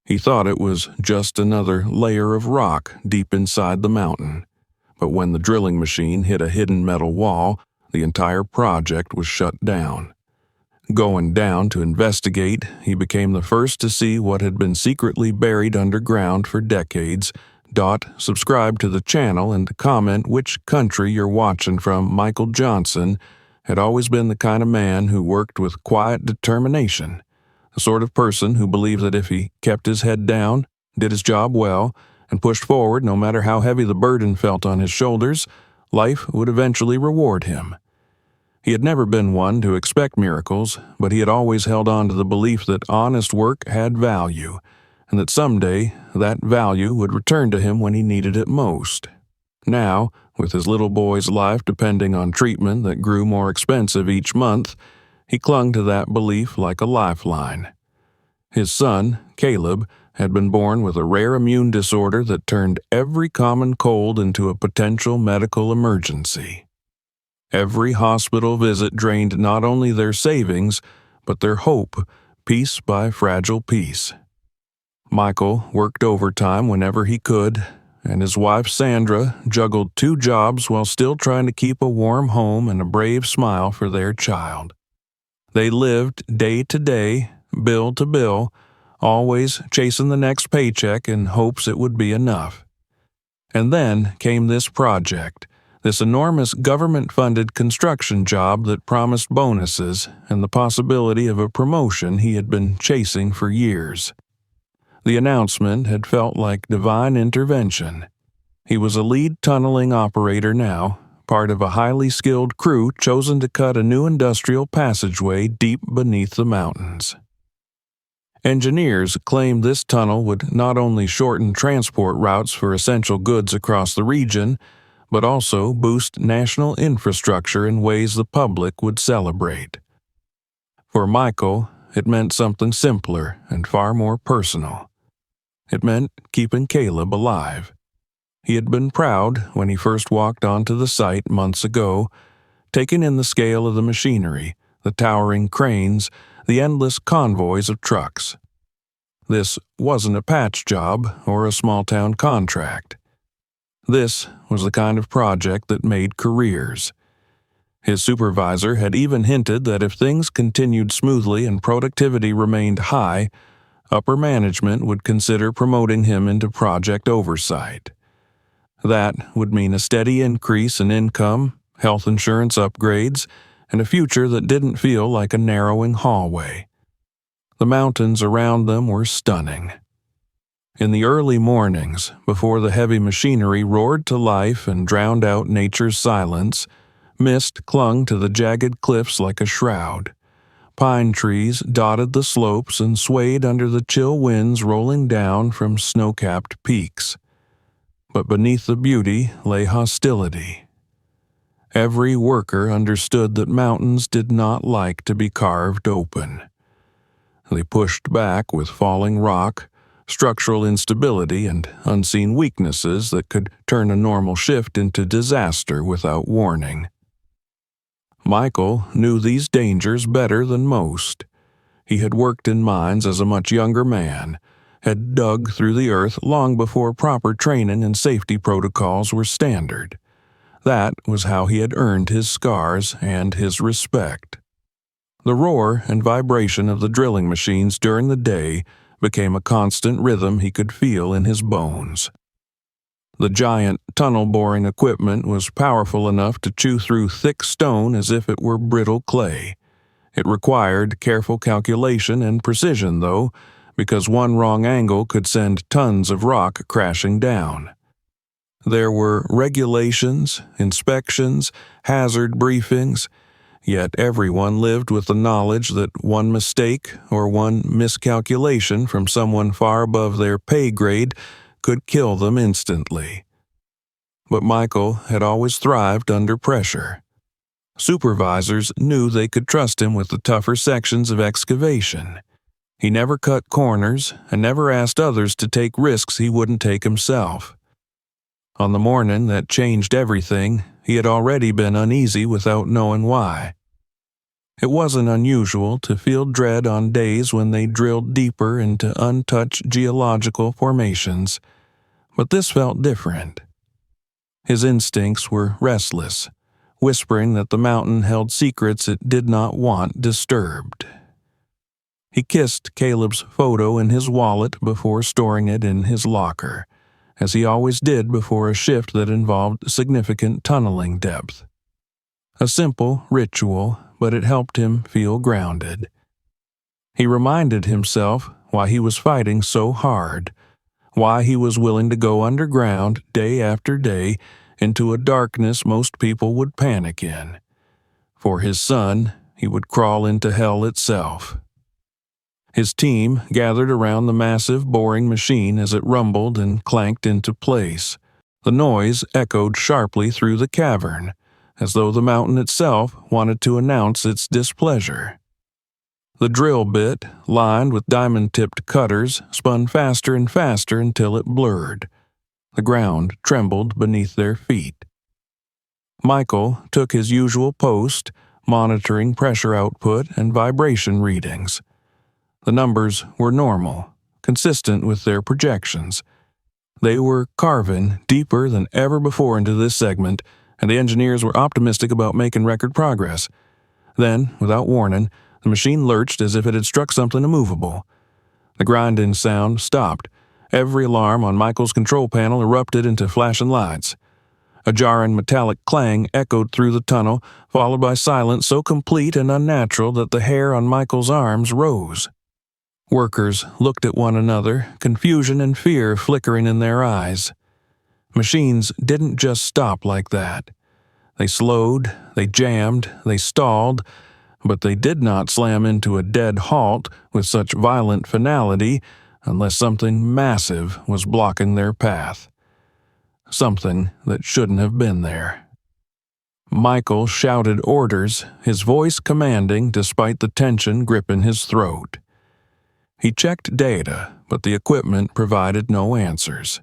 He thought it was just another layer of rock deep inside the mountain, but when the drilling machine hit a hidden metal wall, the entire project was shut down. Going down to investigate, he became the first to see what had been secretly buried underground for decades. Subscribe to the channel and comment which country you're watching from. Michael Johnson had always been the kind of man who worked with quiet determination, the sort of person who believed that if he kept his head down, did his job well, and pushed forward no matter how heavy the burden felt on his shoulders, life would eventually reward him. He had never been one to expect miracles, but he had always held on to the belief that honest work had value, and that someday that value would return to him when he needed it most. Now, with his little boy's life depending on treatment that grew more expensive each month, he clung to that belief like a lifeline. His son, Caleb, had been born with a rare immune disorder that turned every common cold into a potential medical emergency. Every hospital visit drained not only their savings, but their hope, piece by fragile piece. Michael worked overtime whenever he could, and his wife Sandra juggled 2 jobs while still trying to keep a warm home and a brave smile for their child. They lived day to day, bill to bill, always chasing the next paycheck in hopes it would be enough. And then came this project, this enormous government-funded construction job that promised bonuses and the possibility of a promotion he had been chasing for years. The announcement had felt like divine intervention. He was a lead tunneling operator now, part of a highly skilled crew chosen to cut a new industrial passageway deep beneath the mountains. Engineers claimed this tunnel would not only shorten transport routes for essential goods across the region, but also boost national infrastructure in ways the public would celebrate. For Michael, it meant something simpler and far more personal. It meant keeping Caleb alive. He had been proud when he first walked onto the site months ago, taking in the scale of the machinery, the towering cranes, the endless convoys of trucks. This wasn't a patch job or a small-town contract. This was the kind of project that made careers. His supervisor had even hinted that if things continued smoothly and productivity remained high, upper management would consider promoting him into project oversight. That would mean a steady increase in income, health insurance upgrades, and a future that didn't feel like a narrowing hallway. The mountains around them were stunning. In the early mornings, before the heavy machinery roared to life and drowned out nature's silence, mist clung to the jagged cliffs like a shroud. Pine trees dotted the slopes and swayed under the chill winds rolling down from snow-capped peaks. But beneath the beauty lay hostility. Every worker understood that mountains did not like to be carved open. They pushed back with falling rock, structural instability, and unseen weaknesses that could turn a normal shift into disaster without warning. Michael knew these dangers better than most. He had worked in mines as a much younger man, had dug through the earth long before proper training and safety protocols were standard. That was how he had earned his scars and his respect. The roar and vibration of the drilling machines during the day became a constant rhythm he could feel in his bones. The giant tunnel-boring equipment was powerful enough to chew through thick stone as if it were brittle clay. It required careful calculation and precision, though, because one wrong angle could send tons of rock crashing down. There were regulations, inspections, hazard briefings, yet everyone lived with the knowledge that one mistake or one miscalculation from someone far above their pay grade could kill them instantly. But Michael had always thrived under pressure. Supervisors knew they could trust him with the tougher sections of excavation. He never cut corners and never asked others to take risks he wouldn't take himself. On the morning that changed everything, he had already been uneasy without knowing why. It wasn't unusual to feel dread on days when they drilled deeper into untouched geological formations, but this felt different. His instincts were restless, whispering that the mountain held secrets it did not want disturbed. He kissed Caleb's photo in his wallet before storing it in his locker, as he always did before a shift that involved significant tunneling depth. A simple ritual, but it helped him feel grounded. He reminded himself why he was fighting so hard, why he was willing to go underground day after day into a darkness most people would panic in. For his son, he would crawl into hell itself. His team gathered around the massive boring machine as it rumbled and clanked into place. The noise echoed sharply through the cavern, as though the mountain itself wanted to announce its displeasure. The drill bit, lined with diamond-tipped cutters, spun faster and faster until it blurred. The ground trembled beneath their feet. Michael took his usual post, monitoring pressure output and vibration readings. The numbers were normal, consistent with their projections. They were carving deeper than ever before into this segment, and the engineers were optimistic about making record progress. Then, without warning, the machine lurched as if it had struck something immovable. The grinding sound stopped. Every alarm on Michael's control panel erupted into flashing lights. A jarring metallic clang echoed through the tunnel, followed by silence so complete and unnatural that the hair on Michael's arms rose. Workers looked at one another, confusion and fear flickering in their eyes. Machines didn't just stop like that. They slowed, they jammed, they stalled, but they did not slam into a dead halt with such violent finality unless something massive was blocking their path. Something that shouldn't have been there. Michael shouted orders, his voice commanding despite the tension gripping his throat. He checked data, but the equipment provided no answers.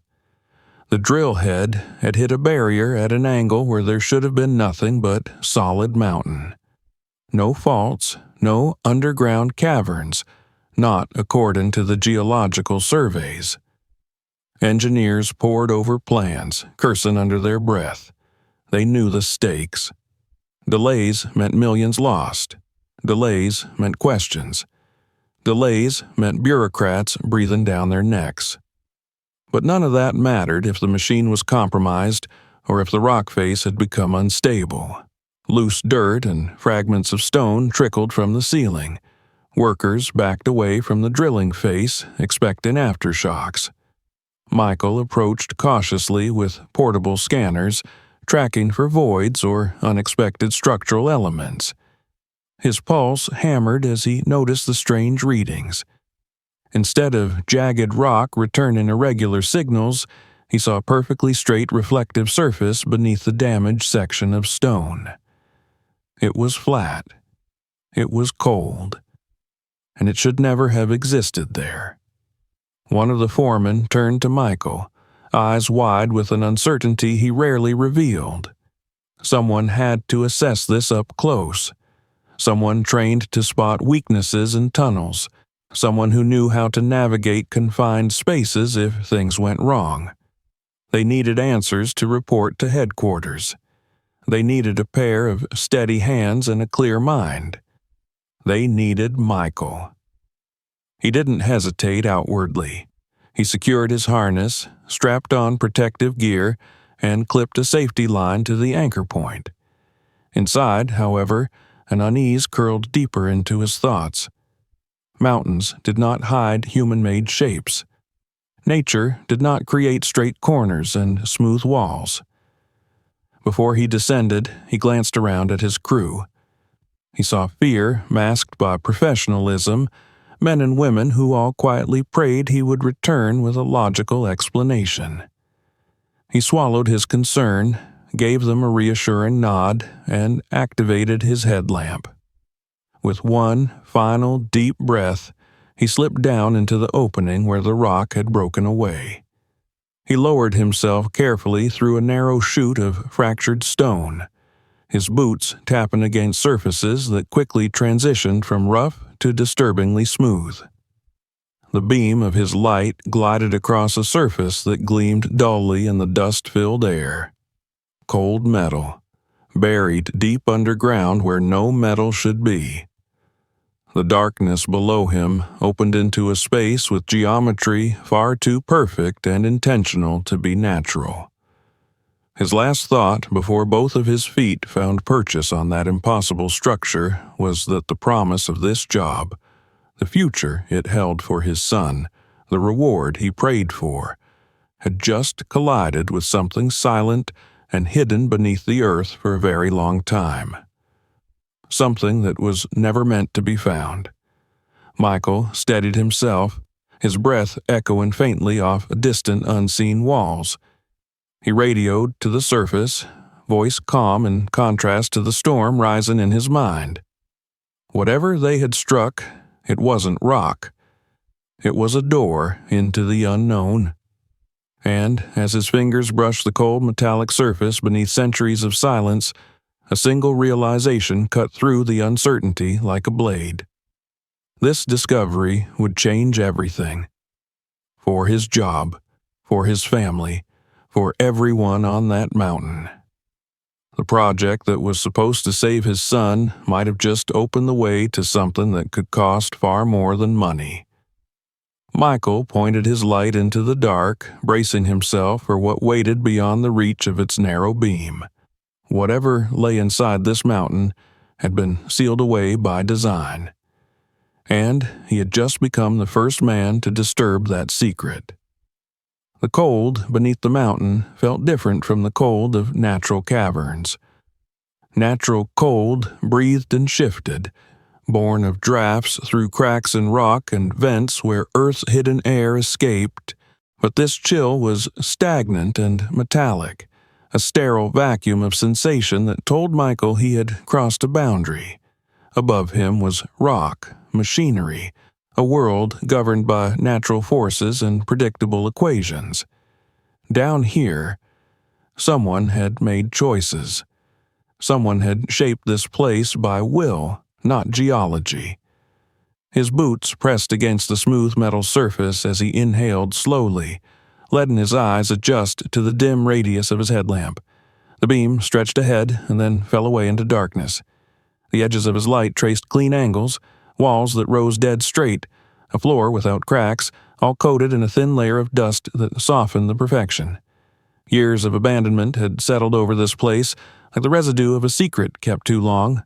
The drill head had hit a barrier at an angle where there should have been nothing but solid mountain. No faults, no underground caverns, not according to the geological surveys. Engineers pored over plans, cursing under their breath. They knew the stakes. Delays meant millions lost. Delays meant questions. Delays meant bureaucrats breathing down their necks. But none of that mattered if the machine was compromised or if the rock face had become unstable. Loose dirt and fragments of stone trickled from the ceiling. Workers backed away from the drilling face, expecting aftershocks. Michael approached cautiously with portable scanners, tracking for voids or unexpected structural elements. His pulse hammered as he noticed the strange readings. Instead of jagged rock returning irregular signals, he saw a perfectly straight reflective surface beneath the damaged section of stone. It was flat. It was cold. And it should never have existed there. One of the foremen turned to Michael, eyes wide with an uncertainty he rarely revealed. Someone had to assess this up close. Someone trained to spot weaknesses in tunnels. Someone who knew how to navigate confined spaces if things went wrong. They needed answers to report to headquarters. They needed a pair of steady hands and a clear mind. They needed Michael. He didn't hesitate outwardly. He secured his harness, strapped on protective gear, and clipped a safety line to the anchor point. Inside, however, an unease curled deeper into his thoughts. Mountains did not hide human-made shapes. Nature did not create straight corners and smooth walls. Before he descended, he glanced around at his crew. He saw fear masked by professionalism, men and women who all quietly prayed he would return with a logical explanation. He swallowed his concern, gave them a reassuring nod, and activated his headlamp. With one final deep breath, he slipped down into the opening where the rock had broken away. He lowered himself carefully through a narrow chute of fractured stone. his boots tapping against surfaces that quickly transitioned from rough to disturbingly smooth. The beam of his light glided across a surface that gleamed dully in the dust-filled air. Cold metal, buried deep underground where no metal should be. The darkness below him opened into a space with geometry far too perfect and intentional to be natural. His last thought before both of his feet found purchase on that impossible structure was that the promise of this job, the future it held for his son, the reward he prayed for, had just collided with something silent and hidden beneath the earth for a very long time. Something that was never meant to be found. Michael steadied himself, his breath echoing faintly off distant unseen walls. He radioed to the surface, voice calm in contrast to the storm rising in his mind. Whatever they had struck, it wasn't rock. It was a door into the unknown. And, as his fingers brushed the cold metallic surface beneath centuries of silence, a single realization cut through the uncertainty like a blade. This discovery would change everything. For his job, for his family, for everyone on that mountain. The project that was supposed to save his son might have just opened the way to something that could cost far more than money. Michael pointed his light into the dark, bracing himself for what waited beyond the reach of its narrow beam. Whatever lay inside this mountain had been sealed away by design. And he had just become the first man to disturb that secret. The cold beneath the mountain felt different from the cold of natural caverns. Natural cold breathed and shifted, born of drafts through cracks in rock and vents where Earth's hidden air escaped, but this chill was stagnant and metallic, a sterile vacuum of sensation that told Michael he had crossed a boundary. Above him was rock, machinery, a world governed by natural forces and predictable equations. Down here, someone had made choices. Someone had shaped this place by will, not geology. His boots pressed against the smooth metal surface as he inhaled slowly, letting his eyes adjust to the dim radius of his headlamp. The beam stretched ahead and then fell away into darkness. The edges of his light traced clean angles, walls that rose dead straight, a floor without cracks, all coated in a thin layer of dust that softened the perfection. Years of abandonment had settled over this place, like the residue of a secret kept too long.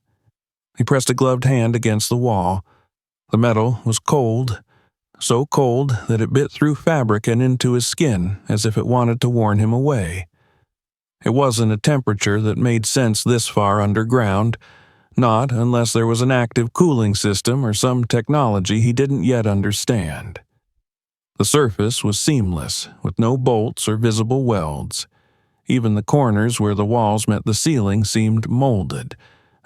He pressed a gloved hand against the wall. The metal was cold, so cold that it bit through fabric and into his skin as if it wanted to warn him away. It wasn't a temperature that made sense this far underground, not unless there was an active cooling system or some technology he didn't yet understand. The surface was seamless, with no bolts or visible welds. Even the corners where the walls met the ceiling seemed molded,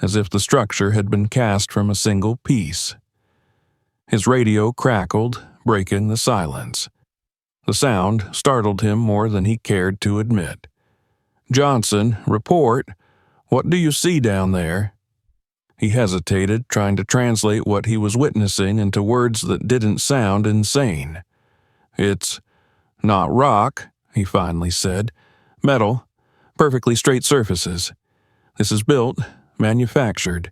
as if the structure had been cast from a single piece. His radio crackled, breaking the silence. The sound startled him more than he cared to admit. "Johnson, report. What do you see down there?" He hesitated, trying to translate what he was witnessing into words that didn't sound insane. "It's not rock," he finally said. "Metal, perfectly straight surfaces. This is built, manufactured.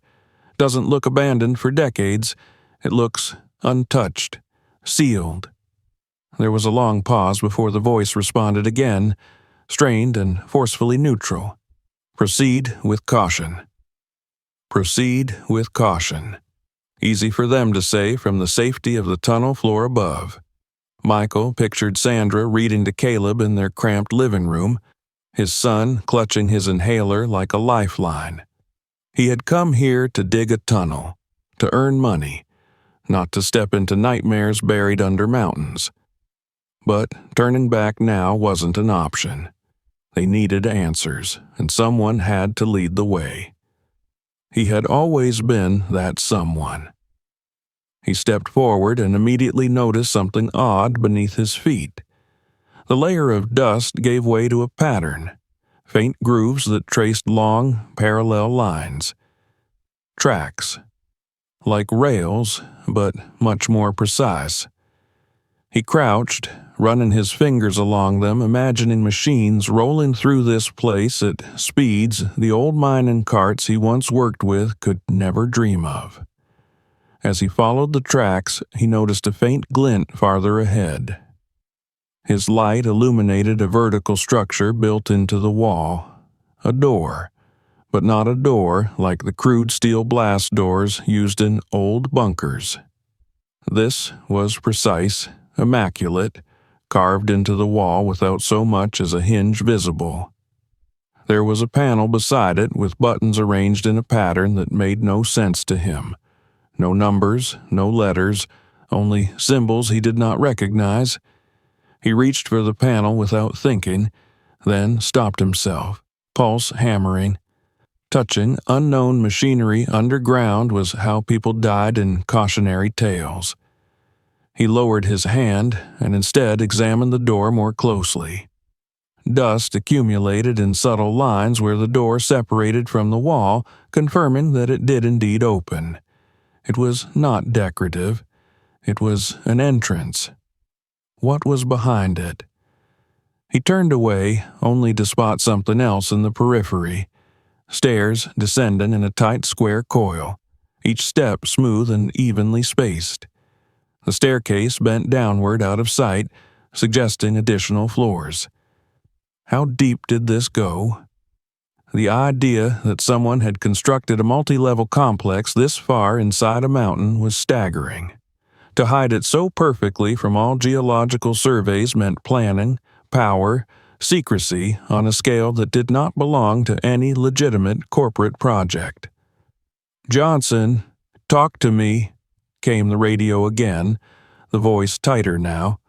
Doesn't look abandoned for decades. It looks untouched, sealed." There was a long pause before the voice responded again, strained and forcefully neutral. "Proceed with caution." Proceed with caution. Easy for them to say from the safety of the tunnel floor above. Michael pictured Sandra reading to Caleb in their cramped living room, his son clutching his inhaler like a lifeline. He had come here to dig a tunnel, to earn money, not to step into nightmares buried under mountains. But turning back now wasn't an option. They needed answers, and someone had to lead the way. He had always been that someone. He stepped forward and immediately noticed something odd beneath his feet. The layer of dust gave way to a pattern, faint grooves that traced long, parallel lines. Tracks. Like rails, but much more precise. He crouched, running his fingers along them, imagining machines rolling through this place at speeds the old mining carts he once worked with could never dream of. As he followed the tracks, he noticed a faint glint farther ahead. His light illuminated a vertical structure built into the wall, a door, but not a door like the crude steel blast doors used in old bunkers. This was precise, immaculate, carved into the wall without so much as a hinge visible. There was a panel beside it with buttons arranged in a pattern that made no sense to him. No numbers, no letters, only symbols he did not recognize. He reached for the panel without thinking, then stopped himself, pulse hammering. Touching unknown machinery underground was how people died in cautionary tales. He lowered his hand and instead examined the door more closely. Dust accumulated in subtle lines where the door separated from the wall, confirming that it did indeed open. It was not decorative. It was an entrance. What was behind it? He turned away, only to spot something else in the periphery. Stairs descending in a tight square coil, each step smooth and evenly spaced. The staircase bent downward out of sight, suggesting additional floors. How deep did this go? The idea that someone had constructed a multi-level complex this far inside a mountain was staggering. To hide it so perfectly from all geological surveys meant planning, power, secrecy on a scale that did not belong to any legitimate corporate project. "Johnson, talk to me," came the radio again, the voice tighter now.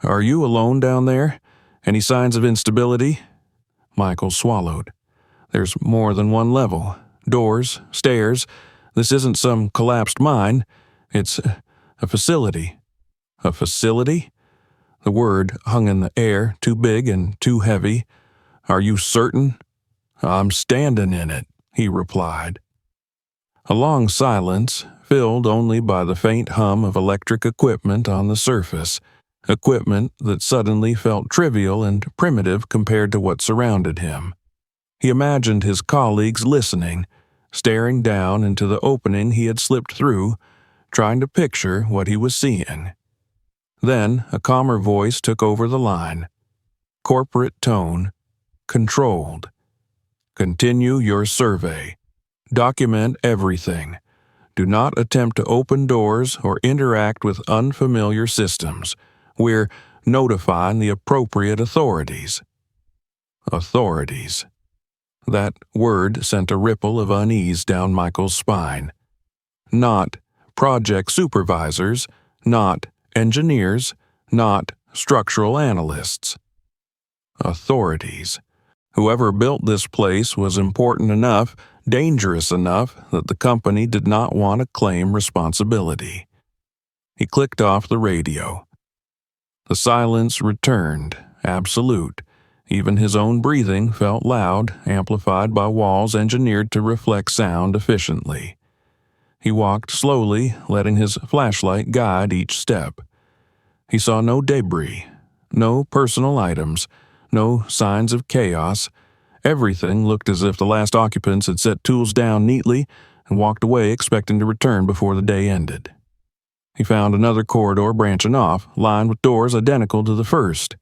"Are you alone down there? Any signs of instability?" Michael swallowed. "There's more than one level. Doors, stairs. This isn't some collapsed mine. It's a facility." "A facility?" The word hung in the air, too big and too heavy. "Are you certain?" "I'm standing in it," he replied. A long silence, filled only by the faint hum of electric equipment on the surface, equipment that suddenly felt trivial and primitive compared to what surrounded him. He imagined his colleagues listening, staring down into the opening he had slipped through, trying to picture what he was seeing. Then a calmer voice took over the line. Corporate tone, controlled. "Continue your survey. Document everything. Do not attempt to open doors or interact with unfamiliar systems. We're notifying the appropriate authorities." Authorities. That word sent a ripple of unease down Michael's spine. Not project supervisors, not engineers, not structural analysts. Authorities. Whoever built this place was important enough, dangerous enough, that the company did not want to claim responsibility. He clicked off the radio. The silence returned, absolute. Even his own breathing felt loud, amplified by walls engineered to reflect sound efficiently. He walked slowly, letting his flashlight guide each step. He saw no debris, no personal items, no signs of chaos. Everything looked as if the last occupants had set tools down neatly and walked away expecting to return before the day ended. He found another corridor branching off, lined with doors identical to the first.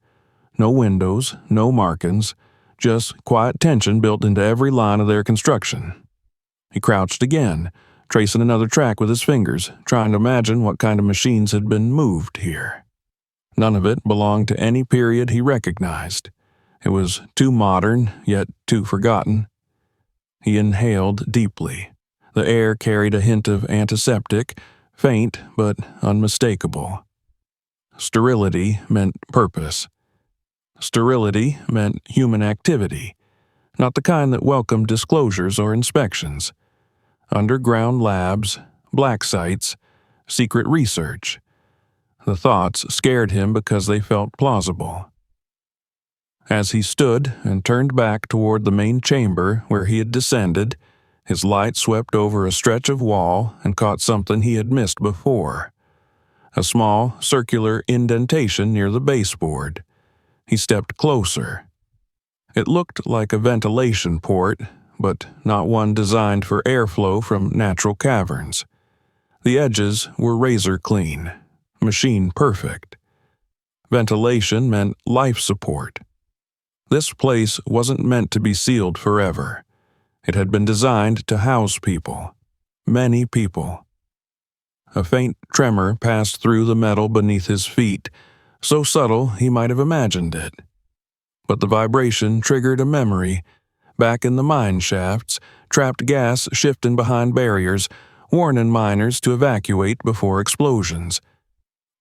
No windows, no markings, just quiet tension built into every line of their construction. He crouched again, tracing another track with his fingers, trying to imagine what kind of machines had been moved here. None of it belonged to any period he recognized. It was too modern, yet too forgotten. He inhaled deeply. The air carried a hint of antiseptic, faint but unmistakable. Sterility meant purpose. Sterility meant human activity, not the kind that welcomed disclosures or inspections. Underground labs, black sites, secret research. The thoughts scared him because they felt plausible. As he stood and turned back toward the main chamber where he had descended, his light swept over a stretch of wall and caught something he had missed before. A small, circular indentation near the baseboard. He stepped closer. It looked like a ventilation port, but not one designed for airflow from natural caverns. The edges were razor clean, machine perfect. Ventilation meant life support. This place wasn't meant to be sealed forever. It had been designed to house people, many people. A faint tremor passed through the metal beneath his feet, so subtle he might have imagined it. But the vibration triggered a memory. Back in the mine shafts, trapped gas shifting behind barriers, warning miners to evacuate before explosions.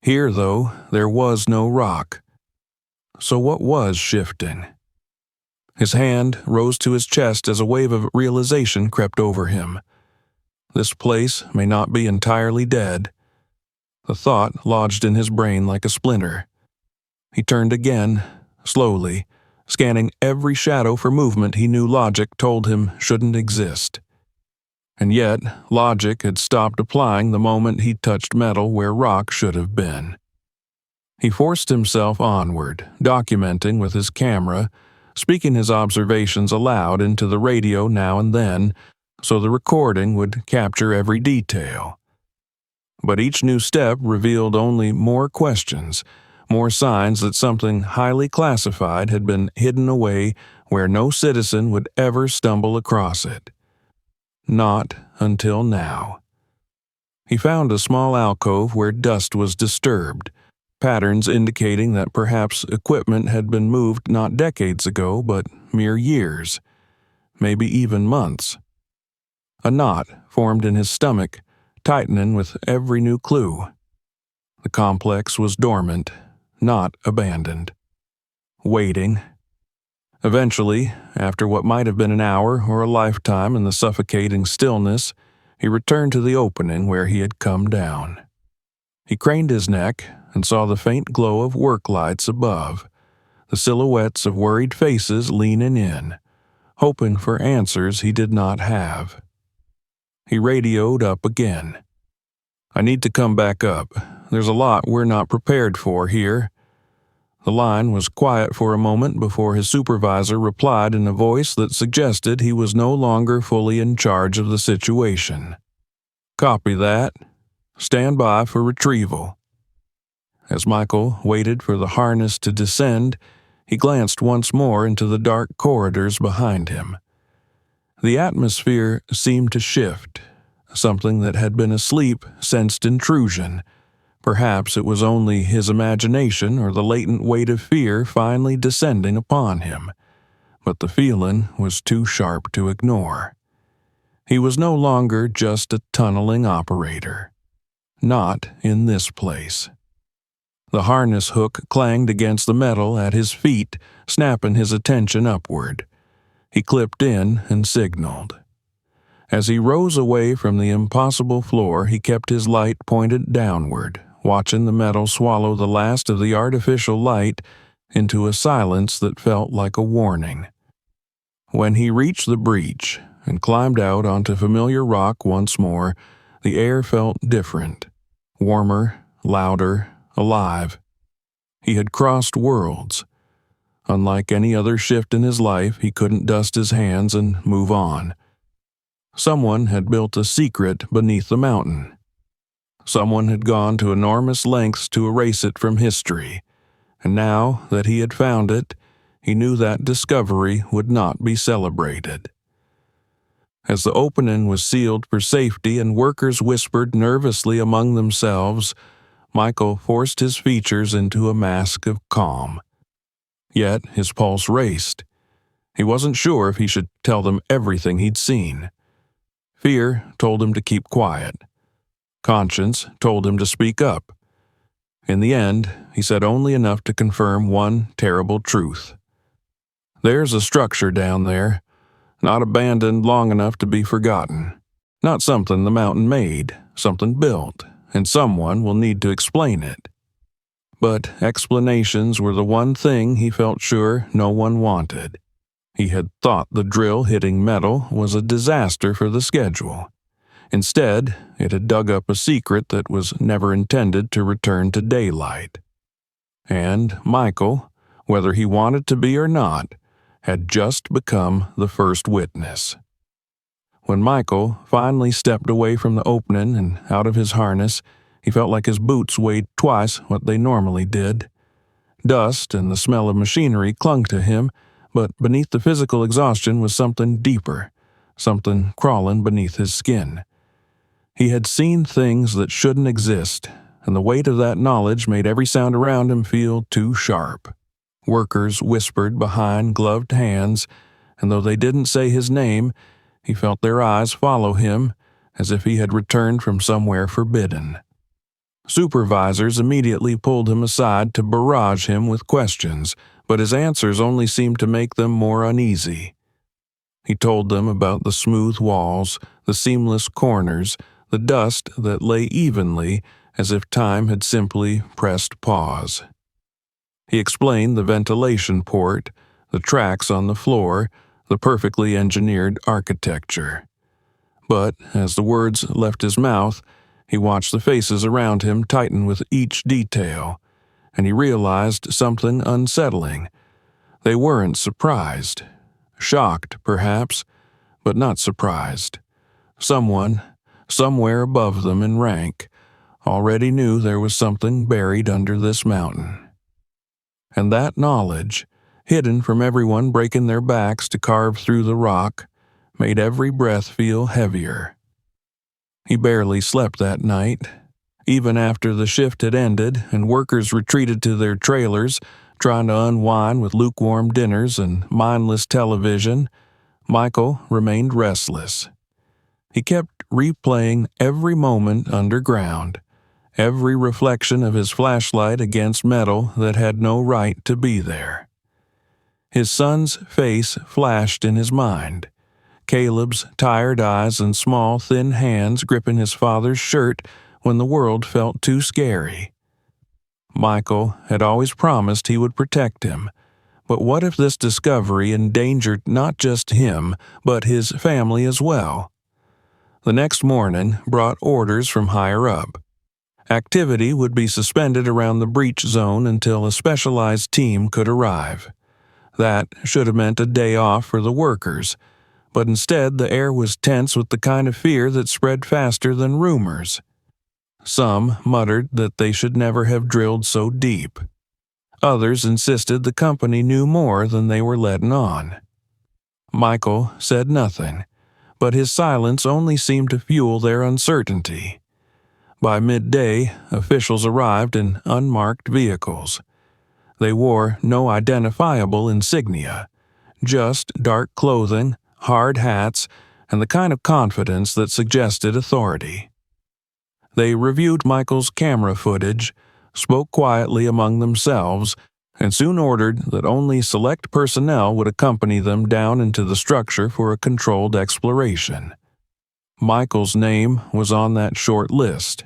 Here, though, there was no rock. So what was shifting? His hand rose to his chest as a wave of realization crept over him. This place may not be entirely dead. The thought lodged in his brain like a splinter. He turned again, slowly, scanning every shadow for movement he knew logic told him shouldn't exist. And yet, logic had stopped applying the moment he touched metal where rock should have been. He forced himself onward, documenting with his camera, speaking his observations aloud into the radio now and then, so the recording would capture every detail. But each new step revealed only more questions, more signs that something highly classified had been hidden away where no citizen would ever stumble across it. Not until now. He found a small alcove where dust was disturbed, patterns indicating that perhaps equipment had been moved not decades ago, but mere years, maybe even months. A knot formed in his stomach, tightening with every new clue. The complex was dormant, not abandoned. Waiting. Eventually, after what might have been an hour or a lifetime in the suffocating stillness, he returned to the opening where he had come down. He craned his neck and saw the faint glow of work lights above, the silhouettes of worried faces leaning in, hoping for answers he did not have. He radioed up again. "I need to come back up. There's a lot we're not prepared for here." The line was quiet for a moment before his supervisor replied in a voice that suggested he was no longer fully in charge of the situation. "Copy that. Stand by for retrieval." As Michael waited for the harness to descend, he glanced once more into the dark corridors behind him. The atmosphere seemed to shift. Something that had been asleep sensed intrusion. Perhaps it was only his imagination or the latent weight of fear finally descending upon him, but the feeling was too sharp to ignore. He was no longer just a tunneling operator. Not in this place. The harness hook clanged against the metal at his feet, snapping his attention upward. He clipped in and signaled. As he rose away from the impossible floor, he kept his light pointed downward, watching the metal swallow the last of the artificial light into a silence that felt like a warning. When he reached the breach and climbed out onto familiar rock once more, the air felt different, warmer, louder, alive. He had crossed worlds. Unlike any other shift in his life, he couldn't dust his hands and move on. Someone had built a secret beneath the mountain. Someone had gone to enormous lengths to erase it from history, and now that he had found it, he knew that discovery would not be celebrated. As the opening was sealed for safety and workers whispered nervously among themselves, Michael forced his features into a mask of calm. Yet his pulse raced. He wasn't sure if he should tell them everything he'd seen. Fear told him to keep quiet. Conscience told him to speak up. In the end, he said only enough to confirm one terrible truth. There's a structure down there, not abandoned long enough to be forgotten. Not something the mountain made, something built, and someone will need to explain it. But explanations were the one thing he felt sure no one wanted. He had thought the drill hitting metal was a disaster for the schedule. Instead, it had dug up a secret that was never intended to return to daylight. And Michael, whether he wanted to be or not, had just become the first witness. When Michael finally stepped away from the opening and out of his harness, he felt like his boots weighed twice what they normally did. Dust and the smell of machinery clung to him, but beneath the physical exhaustion was something deeper, something crawling beneath his skin. He had seen things that shouldn't exist, and the weight of that knowledge made every sound around him feel too sharp. Workers whispered behind gloved hands, and though they didn't say his name, he felt their eyes follow him as if he had returned from somewhere forbidden. Supervisors immediately pulled him aside to barrage him with questions, but his answers only seemed to make them more uneasy. He told them about the smooth walls, the seamless corners, the dust that lay evenly as if time had simply pressed pause. He explained the ventilation port, the tracks on the floor, the perfectly engineered architecture. But as the words left his mouth, he watched the faces around him tighten with each detail, and he realized something unsettling. They weren't surprised. Shocked, perhaps, but not surprised. Someone, somewhere above them in rank, already knew there was something buried under this mountain. And that knowledge, hidden from everyone breaking their backs to carve through the rock, made every breath feel heavier. He barely slept that night. Even after the shift had ended and workers retreated to their trailers, trying to unwind with lukewarm dinners and mindless television, Michael remained restless. He kept replaying every moment underground, every reflection of his flashlight against metal that had no right to be there. His son's face flashed in his mind. Caleb's tired eyes and small, thin hands gripping his father's shirt when the world felt too scary. Michael had always promised he would protect him, but what if this discovery endangered not just him, but his family as well? The next morning brought orders from higher up. Activity would be suspended around the breach zone until a specialized team could arrive. That should have meant a day off for the workers, but instead the air was tense with the kind of fear that spread faster than rumors. Some muttered that they should never have drilled so deep. Others insisted the company knew more than they were letting on. Michael said nothing, but his silence only seemed to fuel their uncertainty. By midday, officials arrived in unmarked vehicles. They wore no identifiable insignia, just dark clothing, hard hats, and the kind of confidence that suggested authority. They reviewed Michael's camera footage, spoke quietly among themselves, and soon ordered that only select personnel would accompany them down into the structure for a controlled exploration. Michael's name was on that short list.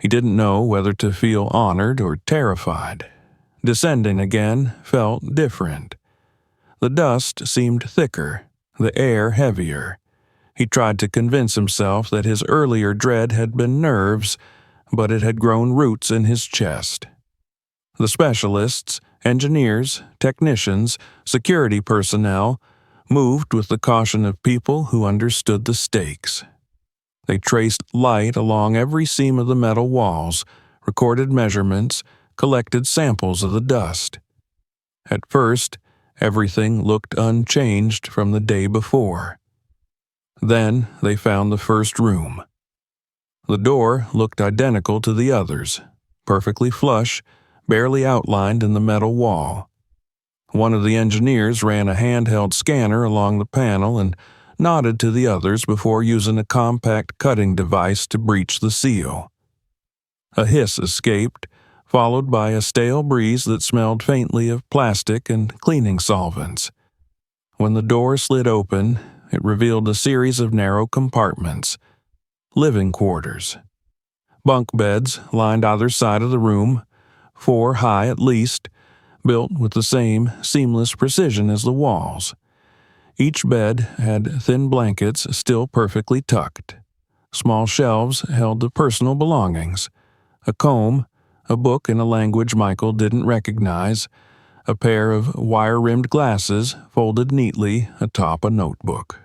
He didn't know whether to feel honored or terrified. Descending again felt different. The dust seemed thicker, the air heavier. He tried to convince himself that his earlier dread had been nerves, but it had grown roots in his chest. The specialists, engineers, technicians, security personnel moved with the caution of people who understood the stakes. They traced light along every seam of the metal walls, recorded measurements, collected samples of the dust. At first, everything looked unchanged from the day before. Then they found the first room. The door looked identical to the others, perfectly flush, barely outlined in the metal wall. One of the engineers ran a handheld scanner along the panel and nodded to the others before using a compact cutting device to breach the seal. A hiss escaped, followed by a stale breeze that smelled faintly of plastic and cleaning solvents. When the door slid open, it revealed a series of narrow compartments, living quarters. Bunk beds lined either side of the room, 4 high at least, built with the same seamless precision as the walls. Each bed had thin blankets still perfectly tucked. Small shelves held the personal belongings: a comb, a book in a language Michael didn't recognize, a pair of wire-rimmed glasses folded neatly atop a notebook.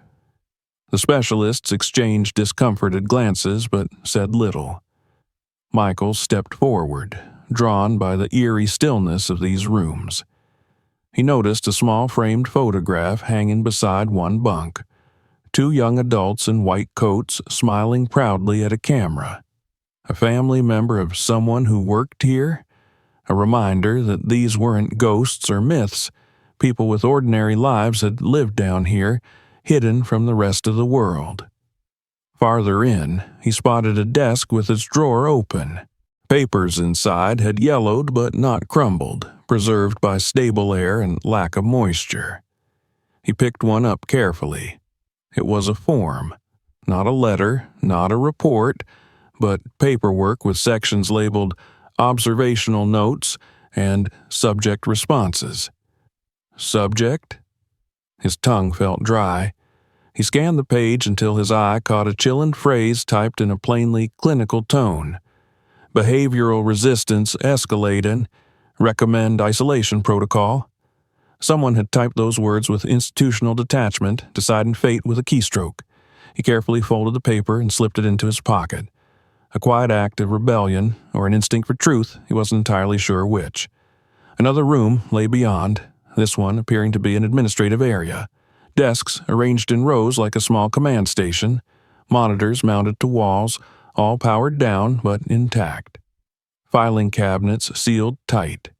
The specialists exchanged discomforted glances but said little. Michael stepped forward, drawn by the eerie stillness of these rooms. He noticed a small framed photograph hanging beside one bunk: 2 young adults in white coats smiling proudly at a camera. A family member of someone who worked here? A reminder that these weren't ghosts or myths. People with ordinary lives had lived down here, hidden from the rest of the world. Farther in, he spotted a desk with its drawer open. Papers inside had yellowed but not crumbled, preserved by stable air and lack of moisture. He picked one up carefully. It was a form, not a letter, not a report, but paperwork with sections labeled observational notes and subject responses. Subject? His tongue felt dry. He scanned the page until his eye caught a chilling phrase typed in a plainly clinical tone. Behavioral resistance escalating. Recommend isolation protocol. Someone had typed those words with institutional detachment, deciding fate with a keystroke. He carefully folded the paper and slipped it into his pocket. A quiet act of rebellion, or an instinct for truth, he wasn't entirely sure which. Another room lay beyond, this one appearing to be an administrative area. Desks arranged in rows like a small command station, monitors mounted to walls, all powered down but intact. Filing cabinets sealed tight.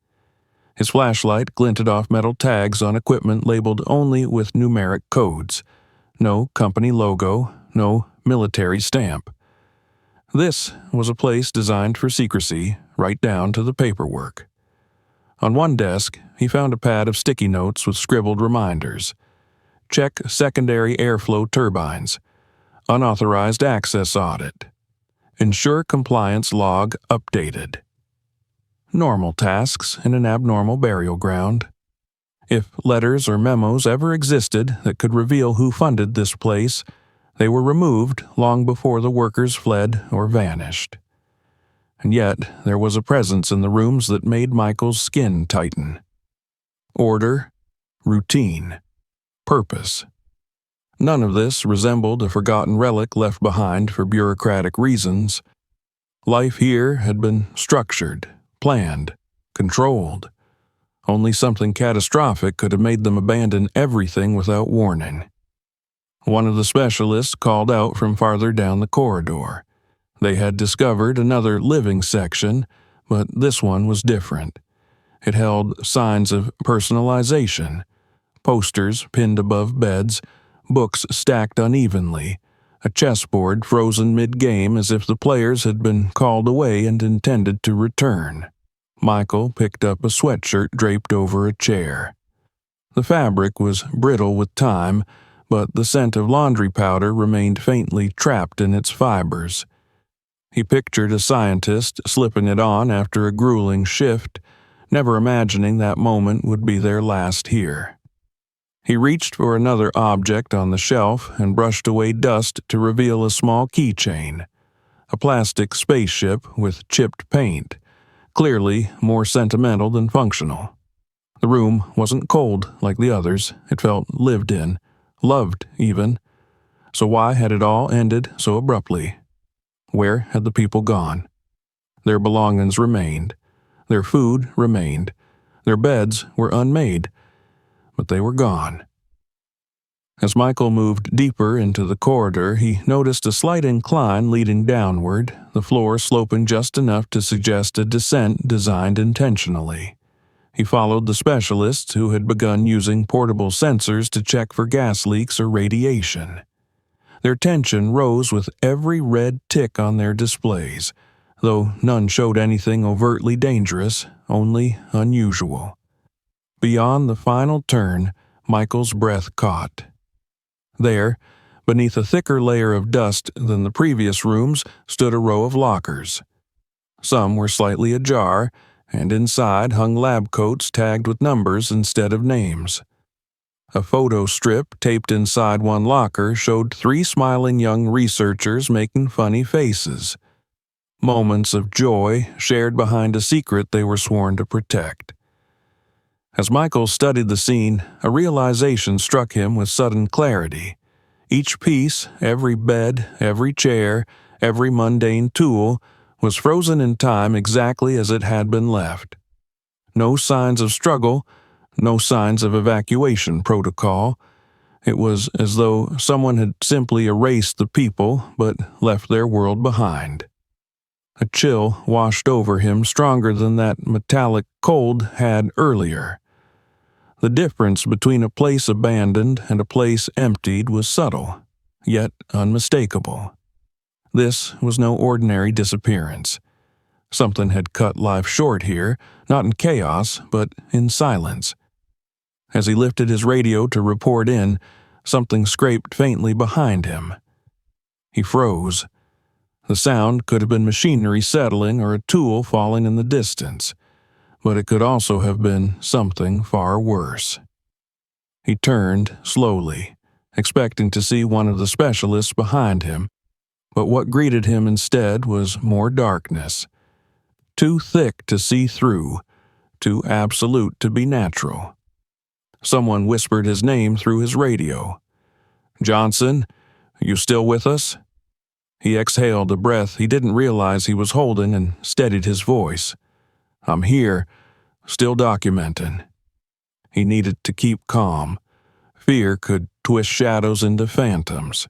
His flashlight glinted off metal tags on equipment labeled only with numeric codes. No company logo, no military stamp. This was a place designed for secrecy, right down to the paperwork. On one desk, he found a pad of sticky notes with scribbled reminders. Check secondary airflow turbines. Unauthorized access audit. Ensure compliance log updated. Normal tasks in an abnormal burial ground. If letters or memos ever existed that could reveal who funded this place, they were removed long before the workers fled or vanished. And yet, there was a presence in the rooms that made Michael's skin tighten. Order, routine, purpose. None of this resembled a forgotten relic left behind for bureaucratic reasons. Life here had been structured, planned, controlled. Only something catastrophic could have made them abandon everything without warning. One of the specialists called out from farther down the corridor. They had discovered another living section, but this one was different. It held signs of personalization: posters pinned above beds, books stacked unevenly, a chessboard frozen mid-game as if the players had been called away and intended to return. Michael picked up a sweatshirt draped over a chair. The fabric was brittle with time, but the scent of laundry powder remained faintly trapped in its fibers. He pictured a scientist slipping it on after a grueling shift, never imagining that moment would be their last here. He reached for another object on the shelf and brushed away dust to reveal a small keychain, a plastic spaceship with chipped paint, clearly more sentimental than functional. The room wasn't cold like the others. It felt lived in, loved even. So why had it all ended so abruptly? Where had the people gone? Their belongings remained. Their food remained. Their beds were unmade. But they were gone. As Michael moved deeper into the corridor, he noticed a slight incline leading downward, the floor sloping just enough to suggest a descent designed intentionally. He followed the specialists who had begun using portable sensors to check for gas leaks or radiation. Their tension rose with every red tick on their displays, though none showed anything overtly dangerous, only unusual. Beyond the final turn, Michael's breath caught. There, beneath a thicker layer of dust than the previous rooms, stood a row of lockers. Some were slightly ajar, and inside hung lab coats tagged with numbers instead of names. A photo strip taped inside one locker showed 3 smiling young researchers making funny faces. Moments of joy shared behind a secret they were sworn to protect. As Michael studied the scene, a realization struck him with sudden clarity. Each piece, every bed, every chair, every mundane tool, was frozen in time exactly as it had been left. No signs of struggle, no signs of evacuation protocol. It was as though someone had simply erased the people but left their world behind. A chill washed over him stronger than that metallic cold had earlier. The difference between a place abandoned and a place emptied was subtle, yet unmistakable. This was no ordinary disappearance. Something had cut life short here, not in chaos, but in silence. As he lifted his radio to report in, something scraped faintly behind him. He froze. The sound could have been machinery settling or a tool falling in the distance, but it could also have been something far worse. He turned slowly, expecting to see one of the specialists behind him, but what greeted him instead was more darkness. Too thick to see through, too absolute to be natural. Someone whispered his name through his radio. "Johnson, you still with us?" He exhaled a breath he didn't realize he was holding and steadied his voice. "I'm here, still documenting." He needed to keep calm. Fear could twist shadows into phantoms.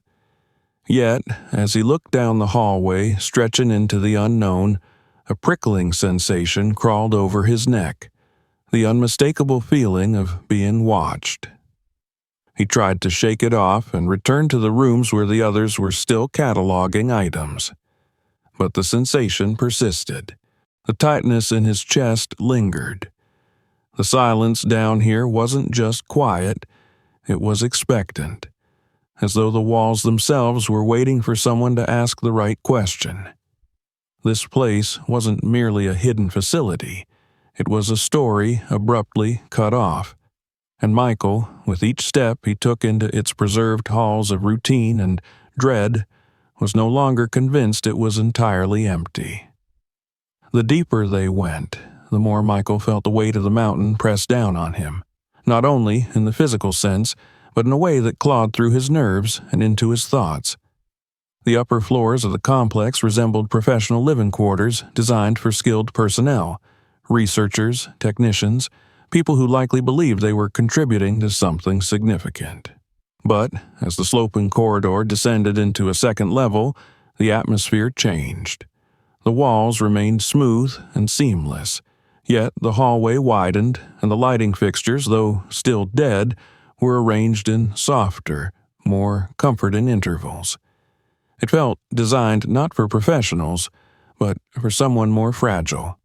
Yet, as he looked down the hallway, stretching into the unknown, a prickling sensation crawled over his neck, the unmistakable feeling of being watched. He tried to shake it off and returned to the rooms where the others were still cataloging items. But the sensation persisted. The tightness in his chest lingered. The silence down here wasn't just quiet, it was expectant, as though the walls themselves were waiting for someone to ask the right question. This place wasn't merely a hidden facility. It was a story abruptly cut off, and Michael, with each step he took into its preserved halls of routine and dread, was no longer convinced it was entirely empty. The deeper they went, the more Michael felt the weight of the mountain press down on him, not only in the physical sense, but in a way that clawed through his nerves and into his thoughts. The upper floors of the complex resembled professional living quarters designed for skilled personnel, researchers, technicians, people who likely believed they were contributing to something significant. But, as the sloping corridor descended into a second level, the atmosphere changed. The walls remained smooth and seamless, yet the hallway widened, and the lighting fixtures, though still dead, were arranged in softer, more comforting intervals. It felt designed not for professionals, but for someone more fragile.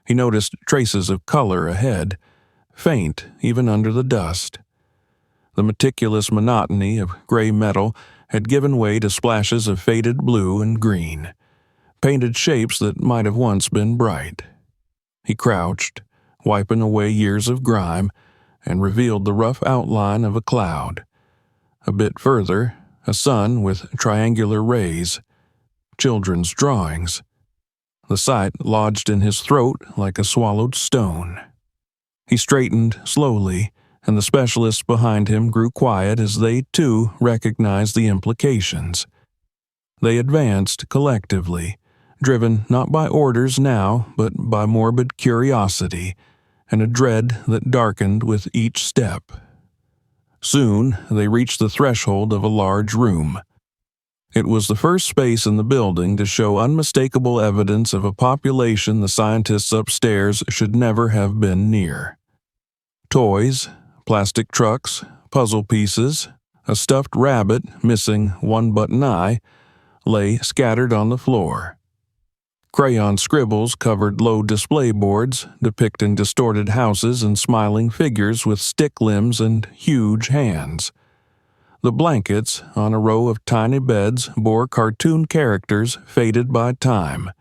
He noticed traces of color ahead, faint even under the dust. The meticulous monotony of gray metal had given way to splashes of faded blue and green, painted shapes that might have once been bright. He crouched, wiping away years of grime, and revealed the rough outline of a cloud. A bit further, a sun with triangular rays, children's drawings. The sight lodged in his throat like a swallowed stone. He straightened slowly, and the specialists behind him grew quiet as they, too, recognized the implications. They advanced collectively, driven not by orders now, but by morbid curiosity and a dread that darkened with each step. Soon, they reached the threshold of a large room. It was the first space in the building to show unmistakable evidence of a population the scientists upstairs should never have been near. Toys, plastic trucks, puzzle pieces, a stuffed rabbit missing one button eye, lay scattered on the floor. Crayon scribbles covered low display boards, depicting distorted houses and smiling figures with stick limbs and huge hands. The blankets, on a row of tiny beds, bore cartoon characters faded by time,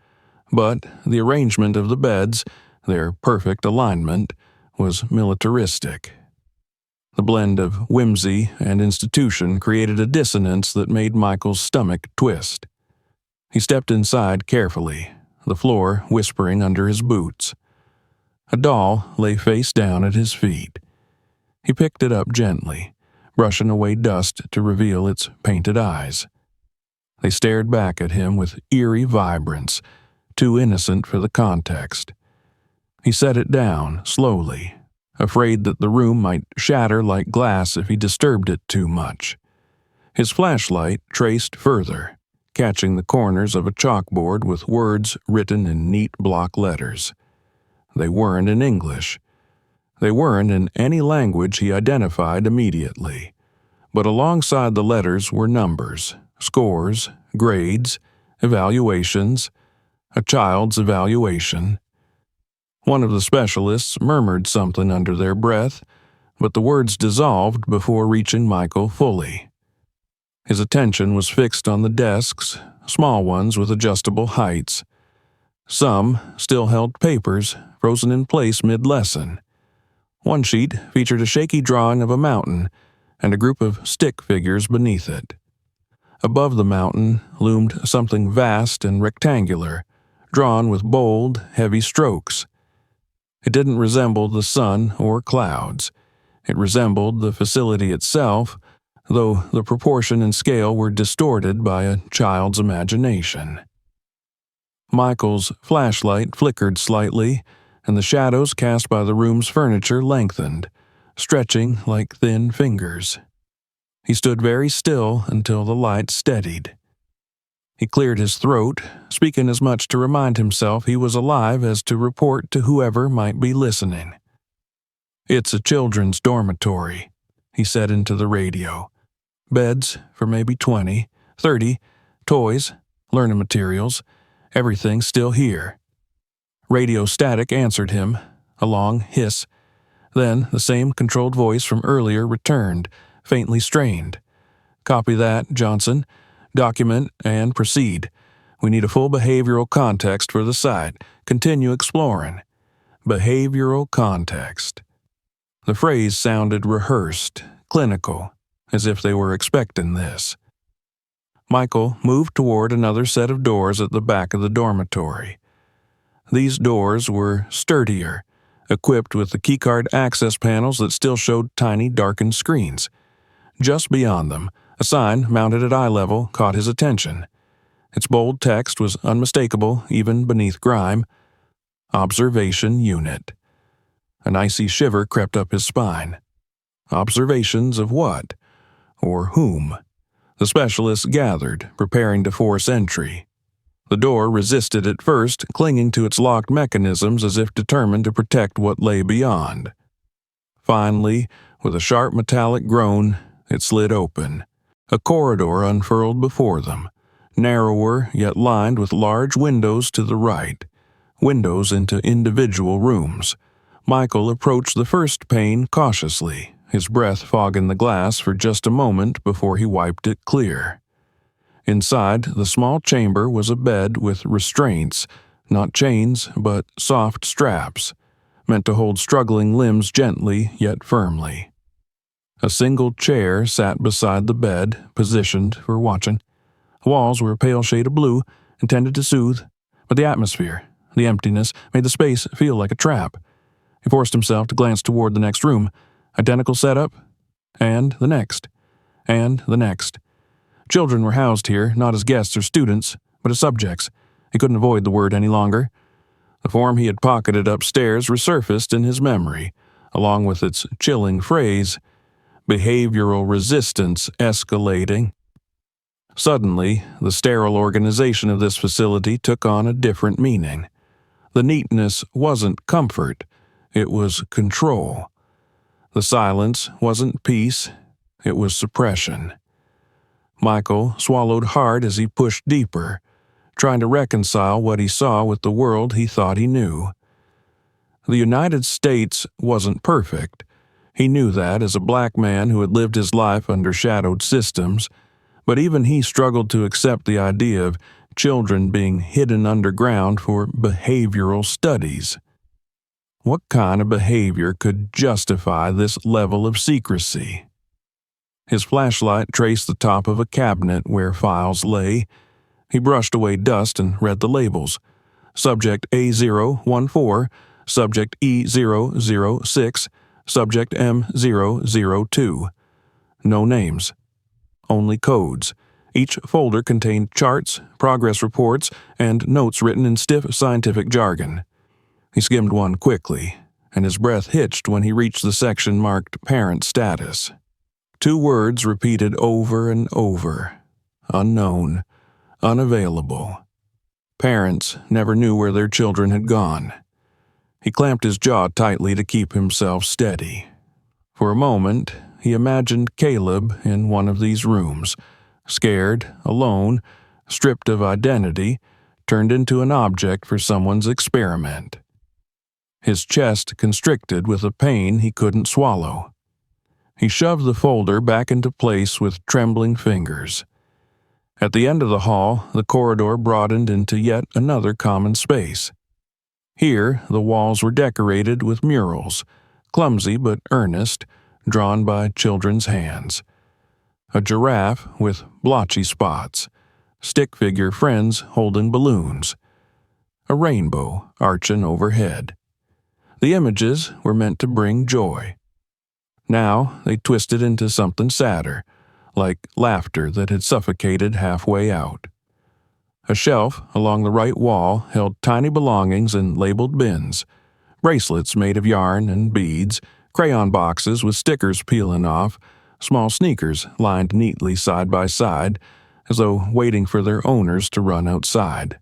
but the arrangement of the beds, Their perfect alignment was militaristic. The blend of whimsy and institution created a dissonance that made Michael's stomach twist. He stepped inside carefully, the floor whispering under his boots. A doll lay face down at his feet. He picked it up gently, brushing away dust to reveal its painted eyes. They stared back at him with eerie vibrance, too innocent for the context. He set it down, slowly, afraid that the room might shatter like glass if he disturbed it too much. His flashlight traced further, catching the corners of a chalkboard with words written in neat block letters. They weren't in English. They weren't in any language he identified immediately. But alongside the letters were numbers, scores, grades, evaluations, a child's evaluation. One of the specialists murmured something under their breath, but the words dissolved before reaching Michael fully. His attention was fixed on the desks, small ones with adjustable heights. Some still held papers, frozen in place mid-lesson. One sheet featured a shaky drawing of a mountain and a group of stick figures beneath it. Above the mountain loomed something vast and rectangular, drawn with bold, heavy strokes. It didn't resemble the sun or clouds. It resembled the facility itself, though the proportion and scale were distorted by a child's imagination. Michael's flashlight flickered slightly, and the shadows cast by the room's furniture lengthened, stretching like thin fingers. He stood very still until the light steadied. He cleared his throat, speaking as much to remind himself he was alive as to report to whoever might be listening. "It's a children's dormitory," he said into the radio. "Beds for maybe 20, 30, toys, learning materials, everything still here." Radio static answered him, a long hiss. Then the same controlled voice from earlier returned, faintly strained. "Copy that, Johnson. Document and proceed. We need a full behavioral context for the site. Continue exploring." Behavioral context. The phrase sounded rehearsed, clinical, as if they were expecting this. Michael moved toward another set of doors at the back of the dormitory. These doors were sturdier, equipped with the keycard access panels that still showed tiny darkened screens. Just beyond them, a sign mounted at eye level caught his attention. Its bold text was unmistakable even beneath grime. Observation Unit. An icy shiver crept up his spine. Observations of what? Or whom? The specialists gathered, preparing to force entry. The door resisted at first, clinging to its locked mechanisms as if determined to protect what lay beyond. Finally, with a sharp metallic groan, it slid open. A corridor unfurled before them, narrower yet lined with large windows to the right, windows into individual rooms. Michael approached the first pane cautiously, his breath fogging the glass for just a moment before he wiped it clear. Inside the small chamber was a bed with restraints, not chains, but soft straps, meant to hold struggling limbs gently yet firmly. A single chair sat beside the bed, positioned for watching. The walls were a pale shade of blue, intended to soothe, but the atmosphere, the emptiness, made the space feel like a trap. He forced himself to glance toward the next room. Identical setup, and the next, and the next. Children were housed here, not as guests or students, but as subjects. He couldn't avoid the word any longer. The form he had pocketed upstairs resurfaced in his memory, along with its chilling phrase, "behavioral resistance escalating." Suddenly, the sterile organization of this facility took on a different meaning. The neatness wasn't comfort, it was control. The silence wasn't peace, it was suppression. Michael swallowed hard as he pushed deeper, trying to reconcile what he saw with the world he thought he knew. The United States wasn't perfect. He knew that as a black man who had lived his life under shadowed systems, but even he struggled to accept the idea of children being hidden underground for behavioral studies. What kind of behavior could justify this level of secrecy? His flashlight traced the top of a cabinet where files lay. He brushed away dust and read the labels. Subject A014, Subject E006, Subject M002. No names. Only codes. Each folder contained charts, progress reports, and notes written in stiff scientific jargon. He skimmed one quickly, and his breath hitched when he reached the section marked Parent Status. 2 words repeated over and over. Unknown. Unavailable. Parents never knew where their children had gone. He clamped his jaw tightly to keep himself steady. For a moment, he imagined Caleb in one of these rooms, scared, alone, stripped of identity, turned into an object for someone's experiment. His chest constricted with a pain he couldn't swallow. He shoved the folder back into place with trembling fingers. At the end of the hall, the corridor broadened into yet another common space. Here, the walls were decorated with murals, clumsy but earnest, drawn by children's hands. A giraffe with blotchy spots, stick figure friends holding balloons, a rainbow arching overhead. The images were meant to bring joy. Now they twisted into something sadder, like laughter that had suffocated halfway out. A shelf along the right wall held tiny belongings in labeled bins, bracelets made of yarn and beads, crayon boxes with stickers peeling off, small sneakers lined neatly side by side, as though waiting for their owners to run outside.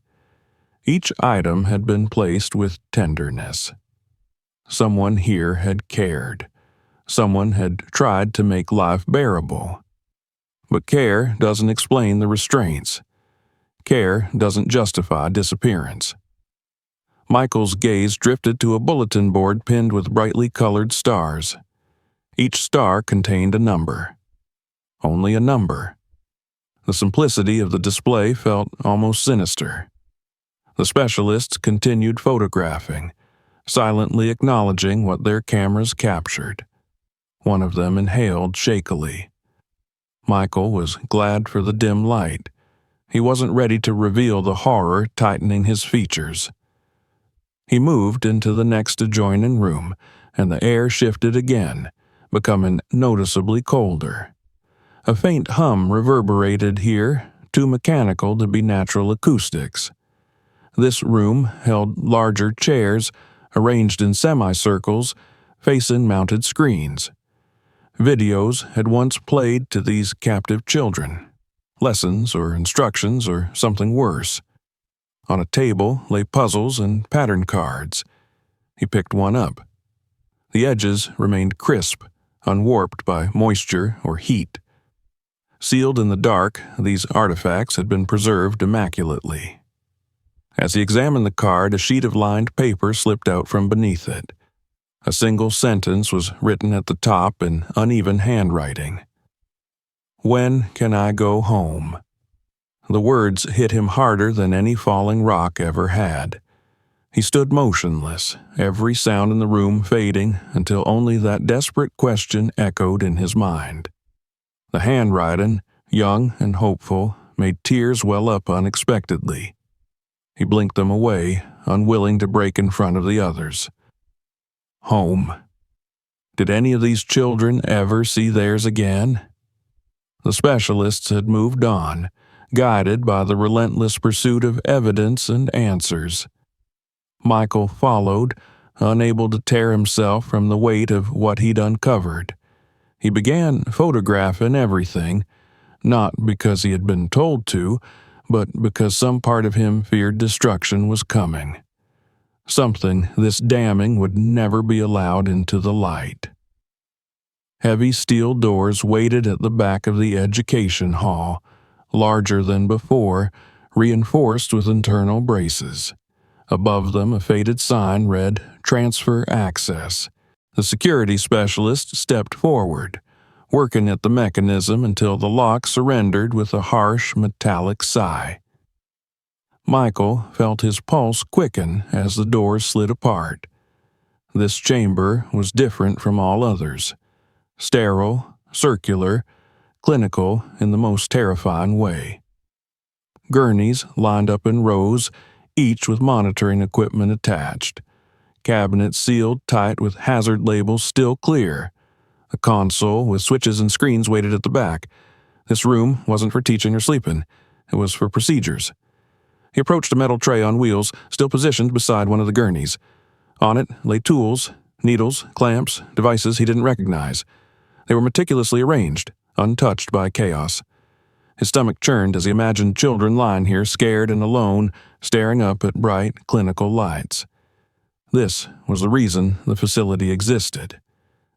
Each item had been placed with tenderness. Someone here had cared. Someone had tried to make life bearable. But care doesn't explain the restraints. Care doesn't justify disappearance. Michael's gaze drifted to a bulletin board pinned with brightly colored stars. Each star contained a number. Only a number. The simplicity of the display felt almost sinister. The specialists continued photographing, silently acknowledging what their cameras captured. One of them inhaled shakily. Michael was glad for the dim light. He wasn't ready to reveal the horror tightening his features. He moved into the next adjoining room, and the air shifted again, becoming noticeably colder. A faint hum reverberated here, too mechanical to be natural acoustics. This room held larger chairs, arranged in semicircles, facing mounted screens. Videos had once played to these captive children. Lessons or instructions or something worse. On a table lay puzzles and pattern cards. He picked one up. The edges remained crisp, unwarped by moisture or heat. Sealed in the dark, these artifacts had been preserved immaculately. As he examined the card, a sheet of lined paper slipped out from beneath it. A single sentence was written at the top in uneven handwriting. "When can I go home?" The words hit him harder than any falling rock ever had. He stood motionless, every sound in the room fading until only that desperate question echoed in his mind. The handwriting, young and hopeful, made tears well up unexpectedly. He blinked them away, unwilling to break in front of the others. Home. Did any of these children ever see theirs again? The specialists had moved on, guided by the relentless pursuit of evidence and answers. Michael followed, unable to tear himself from the weight of what he'd uncovered. He began photographing everything, not because he had been told to, but because some part of him feared destruction was coming. Something this damning would never be allowed into the light. Heavy steel doors waited at the back of the education hall, larger than before, reinforced with internal braces. Above them, a faded sign read, "Transfer Access." The security specialist stepped forward, working at the mechanism until the lock surrendered with a harsh, metallic sigh. Michael felt his pulse quicken as the doors slid apart. This chamber was different from all others. Sterile, circular, clinical in the most terrifying way. Gurneys lined up in rows, each with monitoring equipment attached. Cabinets sealed tight with hazard labels still clear. A console with switches and screens waited at the back. This room wasn't for teaching or sleeping. It was for procedures. He approached a metal tray on wheels, still positioned beside one of the gurneys. On it lay tools, needles, clamps, devices he didn't recognize. They were meticulously arranged, untouched by chaos. His stomach churned as he imagined children lying here scared and alone, staring up at bright, clinical lights. This was the reason the facility existed.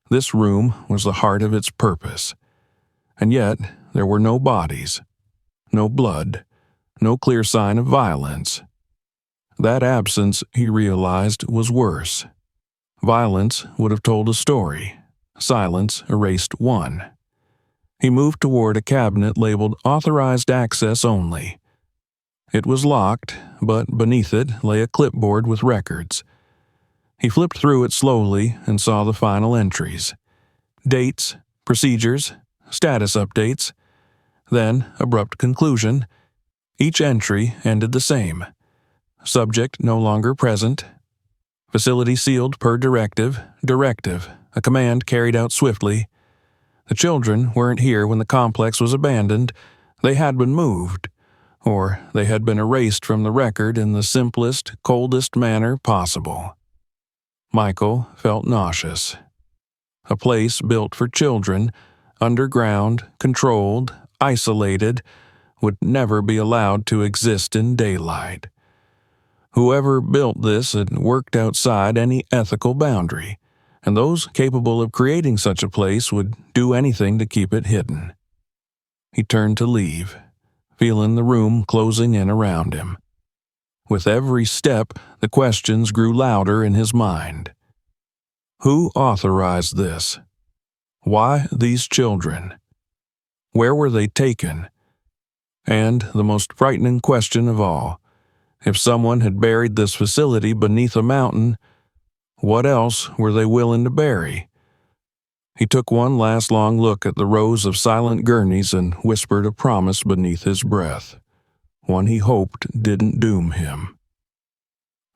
This room was the heart of its purpose. And yet, there were no bodies, no blood, no clear sign of violence. That absence, he realized, was worse. Violence would have told a story. Silence erased one. He moved toward a cabinet labeled Authorized Access Only. It was locked, but beneath it lay a clipboard with records. He flipped through it slowly and saw the final entries. Dates, procedures, status updates. Then, abrupt conclusion. Each entry ended the same. Subject no longer present. Facility sealed per directive. A command carried out swiftly. The children weren't here when the complex was abandoned. They had been moved, or they had been erased from the record in the simplest, coldest manner possible. Michael felt nauseous. A place built for children, underground, controlled, isolated, would never be allowed to exist in daylight. Whoever built this had worked outside any ethical boundary, and those capable of creating such a place would do anything to keep it hidden. He turned to leave, feeling the room closing in around him. With every step, the questions grew louder in his mind. Who authorized this? Why these children? Where were they taken? And the most frightening question of all, if someone had buried this facility beneath a mountain, what else were they willing to bury? He took one last long look at the rows of silent gurneys and whispered a promise beneath his breath, one he hoped didn't doom him.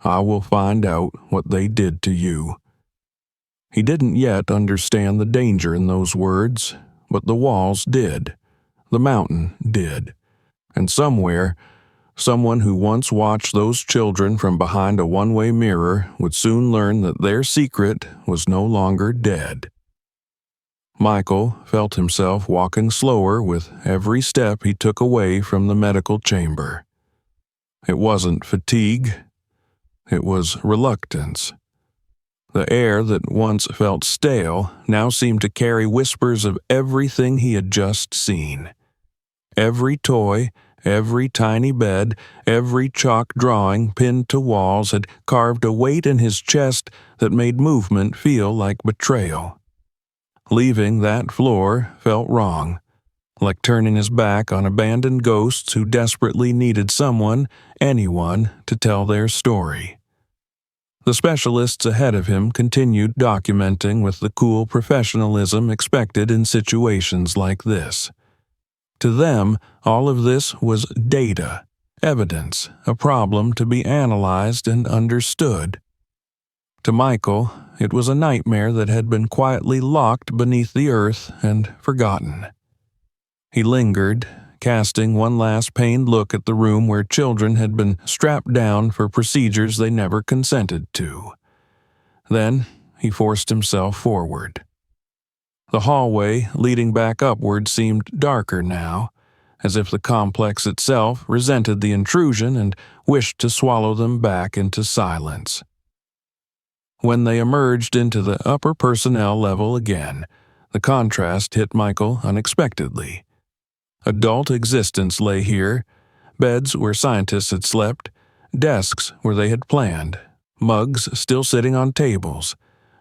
I will find out what they did to you. He didn't yet understand the danger in those words, but the walls did. The mountain did. And somewhere, someone who once watched those children from behind a one-way mirror would soon learn that their secret was no longer dead. Michael felt himself walking slower with every step he took away from the medical chamber. It wasn't fatigue. It was reluctance. The air that once felt stale now seemed to carry whispers of everything he had just seen. Every toy, every tiny bed, every chalk drawing pinned to walls had carved a weight in his chest that made movement feel like betrayal. Leaving that floor felt wrong, like turning his back on abandoned ghosts who desperately needed someone, anyone, to tell their story. The specialists ahead of him continued documenting with the cool professionalism expected in situations like this. To them, all of this was data, evidence, a problem to be analyzed and understood. To Michael, it was a nightmare that had been quietly locked beneath the earth and forgotten. He lingered, casting one last pained look at the room where children had been strapped down for procedures they never consented to. Then he forced himself forward. The hallway leading back upward seemed darker now, as if the complex itself resented the intrusion and wished to swallow them back into silence. When they emerged into the upper personnel level again, the contrast hit Michael unexpectedly. Adult existence lay here, beds where scientists had slept, desks where they had planned, mugs still sitting on tables.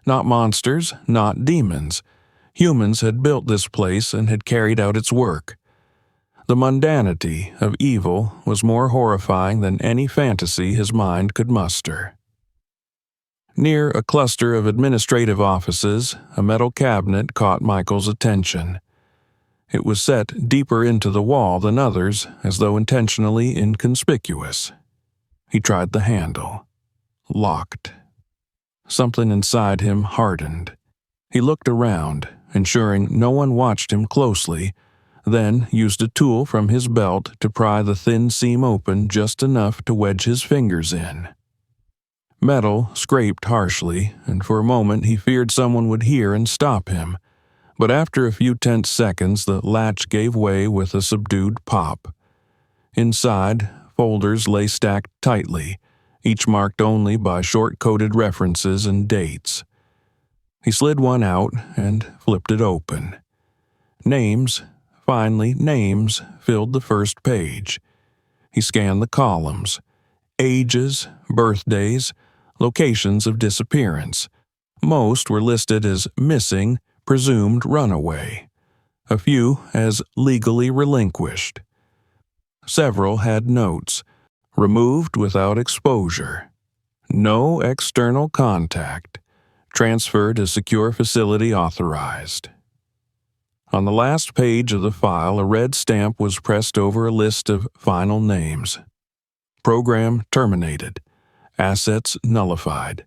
Not monsters, not demons. Humans had built this place and had carried out its work. The mundanity of evil was more horrifying than any fantasy his mind could muster. Near a cluster of administrative offices, a metal cabinet caught Michael's attention. It was set deeper into the wall than others, as though intentionally inconspicuous. He tried the handle. Locked. Something inside him hardened. He looked around, ensuring no one watched him closely, then used a tool from his belt to pry the thin seam open just enough to wedge his fingers in. Metal scraped harshly, and for a moment he feared someone would hear and stop him, but after a few tense seconds the latch gave way with a subdued pop. Inside, folders lay stacked tightly, each marked only by short-coded references and dates. He slid one out and flipped it open. Names, finally names, filled the first page. He scanned the columns. Ages, birthdays, locations of disappearance. Most were listed as missing, presumed runaway. A few as legally relinquished. Several had notes. Removed without exposure. No external contact. Transfer to secure facility authorized. On the last page of the file, a red stamp was pressed over a list of final names. Program terminated. Assets nullified.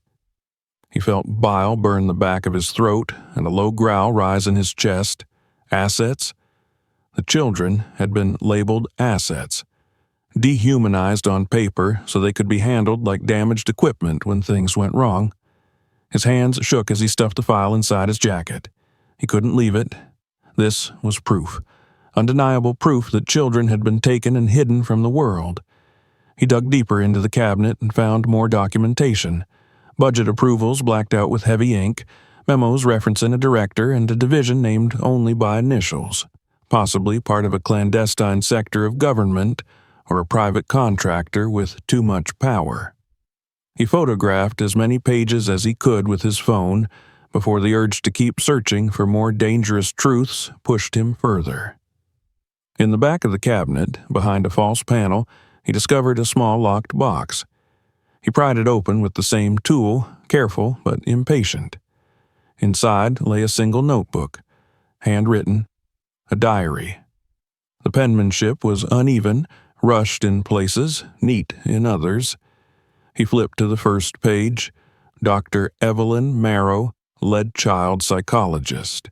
He felt bile burn the back of his throat and a low growl rise in his chest. Assets? The children had been labeled assets. Dehumanized on paper so they could be handled like damaged equipment when things went wrong. His hands shook as he stuffed the file inside his jacket. He couldn't leave it. This was proof. Undeniable proof that children had been taken and hidden from the world. He dug deeper into the cabinet and found more documentation. Budget approvals blacked out with heavy ink, memos referencing a director and a division named only by initials, possibly part of a clandestine sector of government or a private contractor with too much power. He photographed as many pages as he could with his phone before the urge to keep searching for more dangerous truths pushed him further. In the back of the cabinet, behind a false panel, he discovered a small locked box. He pried it open with the same tool, careful but impatient. Inside lay a single notebook, handwritten, a diary. The penmanship was uneven, rushed in places, neat in others. He flipped to the first page. Dr. Evelyn Marrow, lead child psychologist.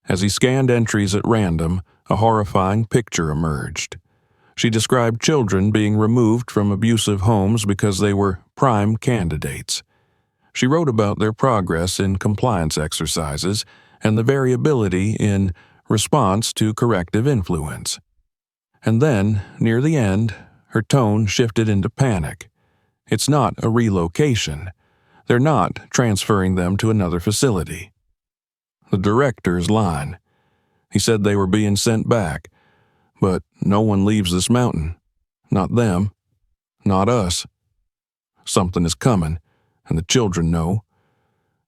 As he scanned entries at random, a horrifying picture emerged. She described children being removed from abusive homes because they were prime candidates. She wrote about their progress in compliance exercises and the variability in response to corrective influence. And then, near the end, her tone shifted into panic. It's not a relocation. They're not transferring them to another facility. The director's line. He said they were being sent back. But no one leaves this mountain. Not them. Not us. Something is coming, and the children know.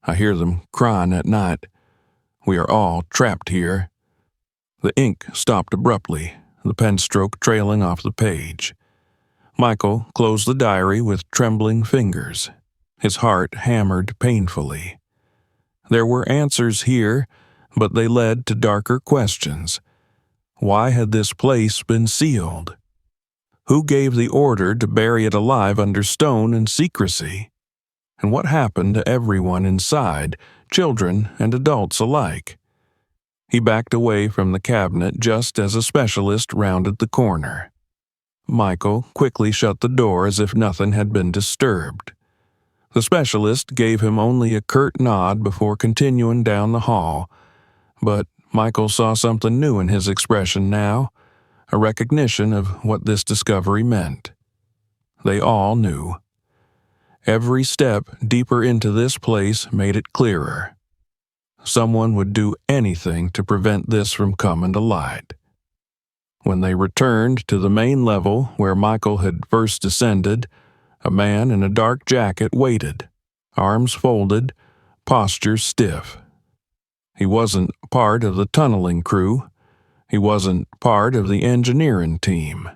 I hear them crying at night. We are all trapped here. The ink stopped abruptly, the pen stroke trailing off the page. Michael closed the diary with trembling fingers. His heart hammered painfully. There were answers here, but they led to darker questions. Why had this place been sealed? Who gave the order to bury it alive under stone and secrecy? And what happened to everyone inside, children and adults alike? He backed away from the cabinet just as a specialist rounded the corner. Michael quickly shut the door as if nothing had been disturbed. The specialist gave him only a curt nod before continuing down the hall, but Michael saw something new in his expression now, a recognition of what this discovery meant. They all knew. Every step deeper into this place made it clearer. Someone would do anything to prevent this from coming to light. When they returned to the main level where Michael had first descended, a man in a dark jacket waited, arms folded, posture stiff. He wasn't part of the tunneling crew. He wasn't part of the engineering team.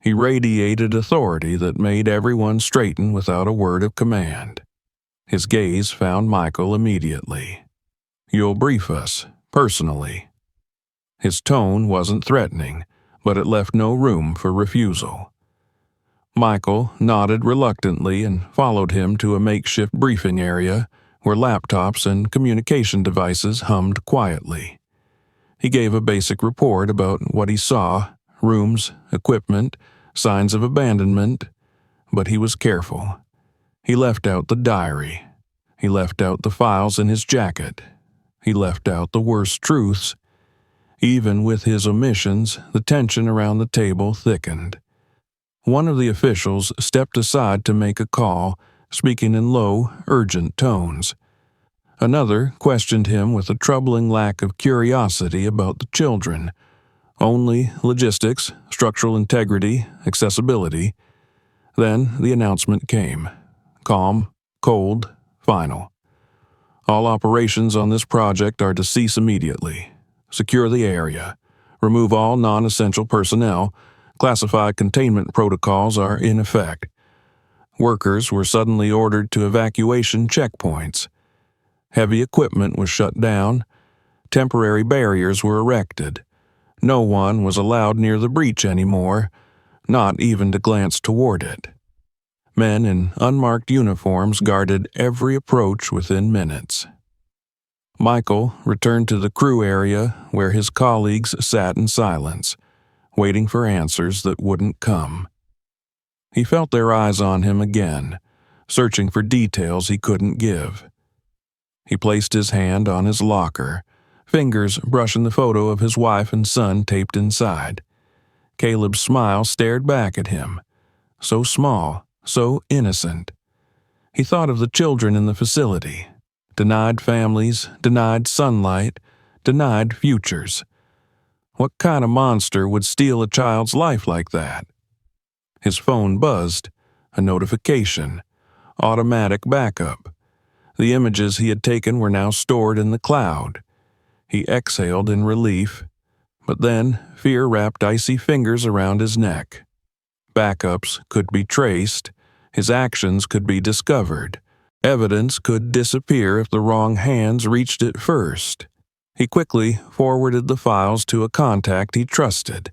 He radiated authority that made everyone straighten without a word of command. His gaze found Michael immediately. "You'll brief us, personally." His tone wasn't threatening, but it left no room for refusal. Michael nodded reluctantly and followed him to a makeshift briefing area where laptops and communication devices hummed quietly. He gave a basic report about what he saw: rooms, equipment, signs of abandonment, but he was careful. He left out the diary. He left out the files in his jacket. He left out the worst truths. Even with his omissions, the tension around the table thickened. One of the officials stepped aside to make a call, speaking in low, urgent tones. Another questioned him with a troubling lack of curiosity about the children. Only logistics, structural integrity, accessibility. Then the announcement came. Calm, cold, final. "All operations on this project are to cease immediately. Secure the area. Remove all non-essential personnel. Classified containment protocols are in effect." Workers were suddenly ordered to evacuation checkpoints. Heavy equipment was shut down. Temporary barriers were erected. No one was allowed near the breach anymore, not even to glance toward it. Men in unmarked uniforms guarded every approach within minutes. Michael returned to the crew area where his colleagues sat in silence, waiting for answers that wouldn't come. He felt their eyes on him again, searching for details he couldn't give. He placed his hand on his locker, fingers brushing the photo of his wife and son taped inside. Caleb's smile stared back at him, so small, so innocent. He thought of the children in the facility, denied families, denied sunlight, denied futures. What kind of monster would steal a child's life like that? His phone buzzed, a notification, automatic backup. The images he had taken were now stored in the cloud. He exhaled in relief, but then fear wrapped icy fingers around his neck. Backups could be traced, his actions could be discovered. Evidence could disappear if the wrong hands reached it first. He quickly forwarded the files to a contact he trusted,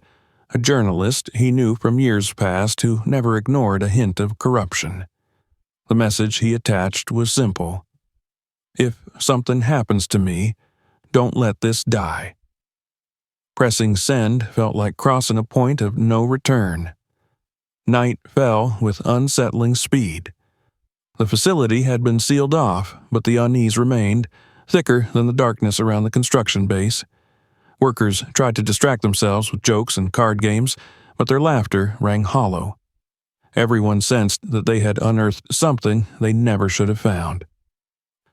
a journalist he knew from years past who never ignored a hint of corruption. The message he attached was simple: "If something happens to me, don't let this die." Pressing send felt like crossing a point of no return. Night fell with unsettling speed. The facility had been sealed off, but the unease remained, thicker than the darkness around the construction base. Workers tried to distract themselves with jokes and card games, but their laughter rang hollow. Everyone sensed that they had unearthed something they never should have found.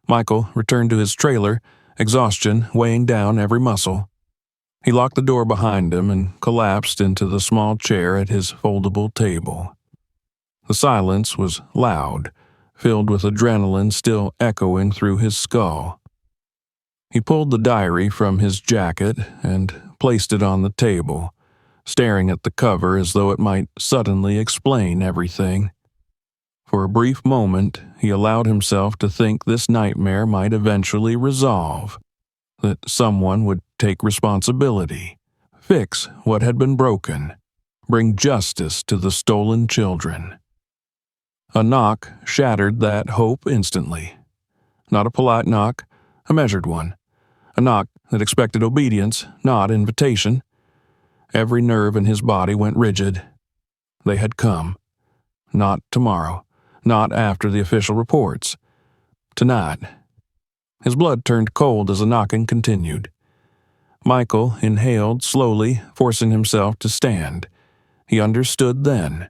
Michael returned to his trailer, exhaustion weighing down every muscle. He locked the door behind him and collapsed into the small chair at his foldable table. The silence was loud, filled with adrenaline still echoing through his skull. He pulled the diary from his jacket and placed it on the table, staring at the cover as though it might suddenly explain everything. For a brief moment, he allowed himself to think this nightmare might eventually resolve, that someone would take responsibility, fix what had been broken, bring justice to the stolen children. A knock shattered that hope instantly. Not a polite knock, a measured one. A knock that expected obedience, not invitation. Every nerve in his body went rigid. They had come. Not tomorrow. Not after the official reports. Tonight. His blood turned cold as the knocking continued. Michael inhaled slowly, forcing himself to stand. He understood then.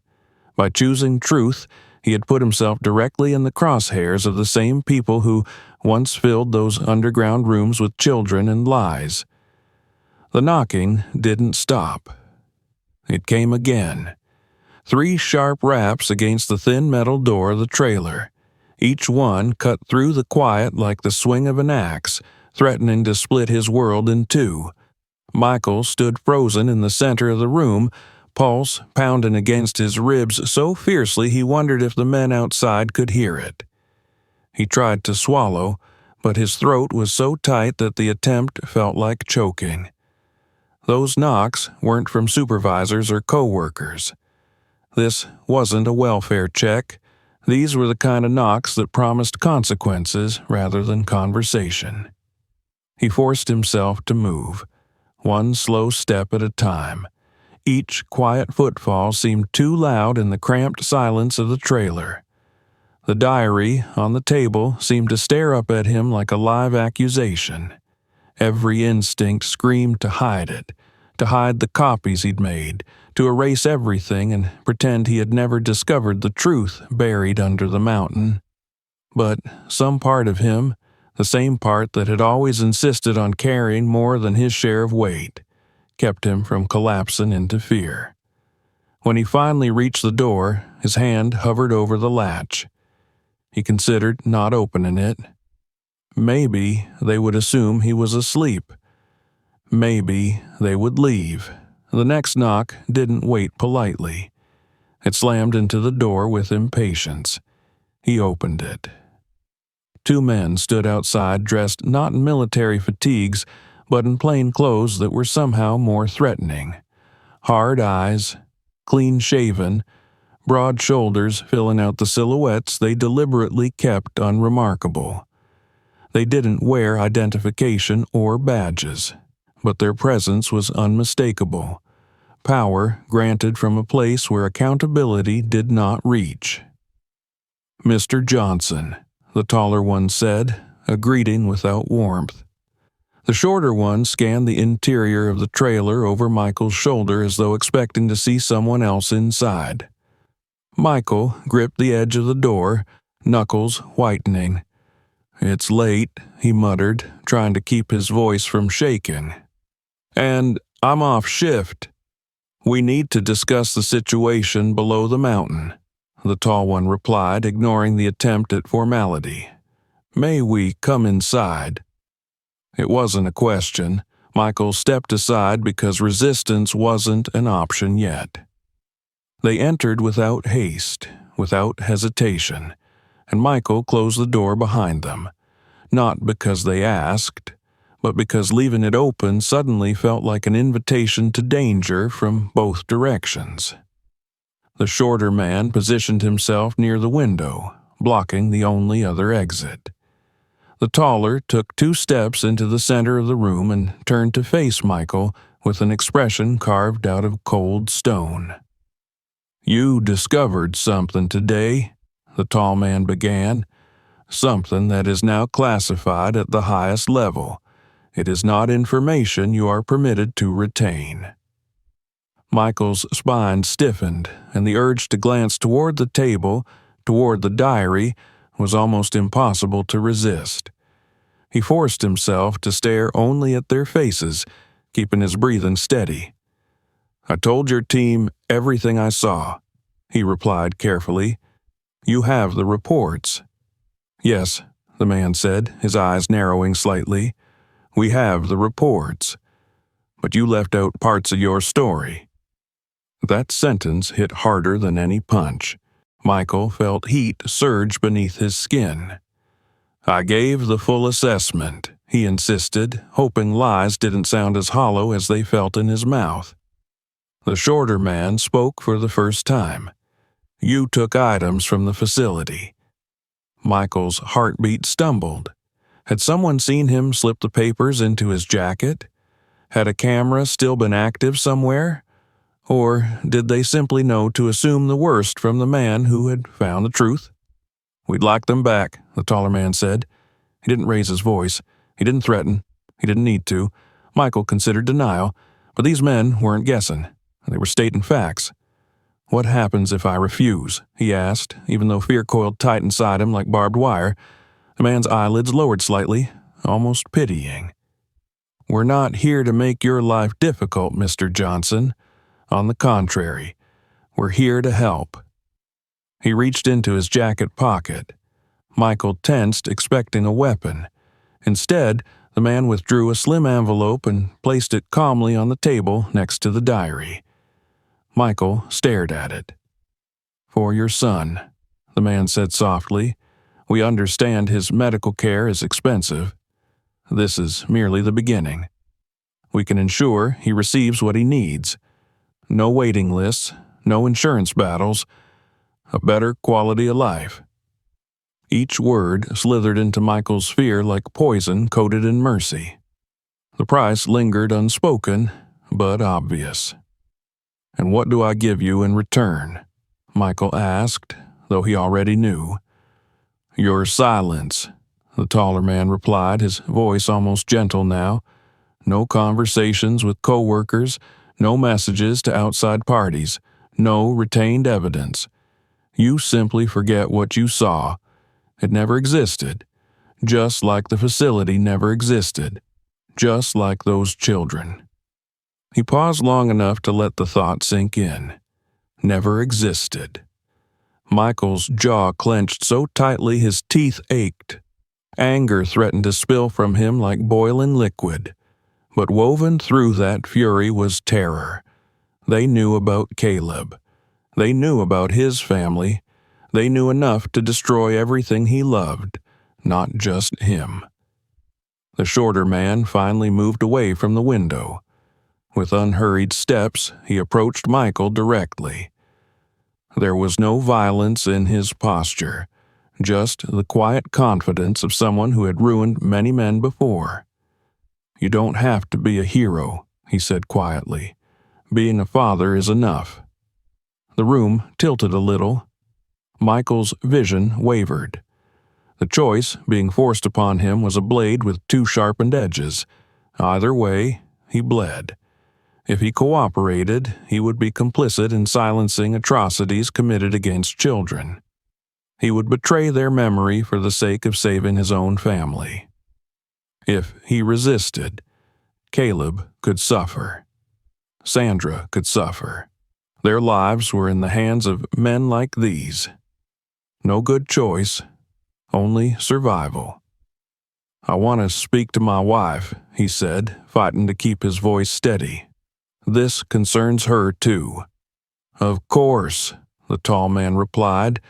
By choosing truth, he had put himself directly in the crosshairs of the same people who once filled those underground rooms with children and lies. The knocking didn't stop. It came again. 3 sharp raps against the thin metal door of the trailer. Each one cut through the quiet like the swing of an axe, threatening to split his world in two. Michael stood frozen in the center of the room, pulse pounding against his ribs so fiercely he wondered if the men outside could hear it. He tried to swallow, but his throat was so tight that the attempt felt like choking. Those knocks weren't from supervisors or co-workers. This wasn't a welfare check. These were the kind of knocks that promised consequences rather than conversation. He forced himself to move, one slow step at a time. Each quiet footfall seemed too loud in the cramped silence of the trailer. The diary on the table seemed to stare up at him like a live accusation. Every instinct screamed to hide it, to hide the copies he'd made, to erase everything and pretend he had never discovered the truth buried under the mountain. But some part of him, the same part that had always insisted on carrying more than his share of weight, kept him from collapsing into fear. When he finally reached the door, his hand hovered over the latch. He considered not opening it. Maybe they would assume he was asleep. Maybe they would leave. The next knock didn't wait politely. It slammed into the door with impatience. He opened it. Two men stood outside dressed not in military fatigues, but in plain clothes that were somehow more threatening. Hard eyes, clean-shaven, broad shoulders filling out the silhouettes they deliberately kept unremarkable. They didn't wear identification or badges, but their presence was unmistakable. Power granted from a place where accountability did not reach. "Mr. Johnson," the taller one said, a greeting without warmth. The shorter one scanned the interior of the trailer over Michael's shoulder as though expecting to see someone else inside. Michael gripped the edge of the door, knuckles whitening. "It's late," he muttered, trying to keep his voice from shaking. "And I'm off shift. We need to discuss the situation below the mountain," the tall one replied, ignoring the attempt at formality. "May we come inside?" It wasn't a question. Michael stepped aside because resistance wasn't an option yet. They entered without haste, without hesitation, and Michael closed the door behind them, not because they asked, but because leaving it open suddenly felt like an invitation to danger from both directions. The shorter man positioned himself near the window, blocking the only other exit. The taller took 2 steps into the center of the room and turned to face Michael with an expression carved out of cold stone. "You discovered something today," the tall man began. "Something that is now classified at the highest level. It is not information you are permitted to retain." Michael's spine stiffened, and the urge to glance toward the table, toward the diary, was almost impossible to resist. He forced himself to stare only at their faces, keeping his breathing steady. "I told your team everything I saw," he replied carefully. "You have the reports." "Yes," the man said, his eyes narrowing slightly. "We have the reports. But you left out parts of your story." That sentence hit harder than any punch. Michael felt heat surge beneath his skin. "I gave the full assessment," he insisted, hoping lies didn't sound as hollow as they felt in his mouth. The shorter man spoke for the first time. "You took items from the facility." Michael's heartbeat stumbled. Had someone seen him slip the papers into his jacket? Had a camera still been active somewhere? Or did they simply know to assume the worst from the man who had found the truth? "We'd like them back," the taller man said. He didn't raise his voice. He didn't threaten. He didn't need to. Michael considered denial, but these men weren't guessing. They were stating facts. "What happens if I refuse?" he asked, even though fear coiled tight inside him like barbed wire. The man's eyelids lowered slightly, almost pitying. "We're not here to make your life difficult, Mr. Johnson. On the contrary, we're here to help." He reached into his jacket pocket. Michael tensed, expecting a weapon. Instead, the man withdrew a slim envelope and placed it calmly on the table next to the diary. Michael stared at it. "For your son," the man said softly. We understand his medical care is expensive. This is merely the beginning. We can ensure he receives what he needs. No waiting lists, no insurance battles, a better quality of life." Each word slithered into Michael's fear like poison coated in mercy. The price lingered unspoken, but obvious. "And what do I give you in return?" Michael asked, though he already knew. "Your silence," the taller man replied, his voice almost gentle now. "No conversations with co-workers, no messages to outside parties, no retained evidence. You simply forget what you saw. It never existed, just like the facility never existed, just like those children." He paused long enough to let the thought sink in. Never existed. Michael's jaw clenched so tightly his teeth ached. Anger threatened to spill from him like boiling liquid. But woven through that fury was terror. They knew about Caleb. They knew about his family. They knew enough to destroy everything he loved, not just him. The shorter man finally moved away from the window. With unhurried steps, he approached Michael directly. There was no violence in his posture, just the quiet confidence of someone who had ruined many men before. "You don't have to be a hero," he said quietly. "Being a father is enough." The room tilted a little. Michael's vision wavered. The choice being forced upon him was a blade with two sharpened edges. Either way, he bled. If he cooperated, he would be complicit in silencing atrocities committed against children. He would betray their memory for the sake of saving his own family. If he resisted, Caleb could suffer. Sandra could suffer. Their lives were in the hands of men like these. No good choice, only survival. "I want to speak to my wife," he said, fighting to keep his voice steady. "This concerns her, too." "Of course," the tall man replied,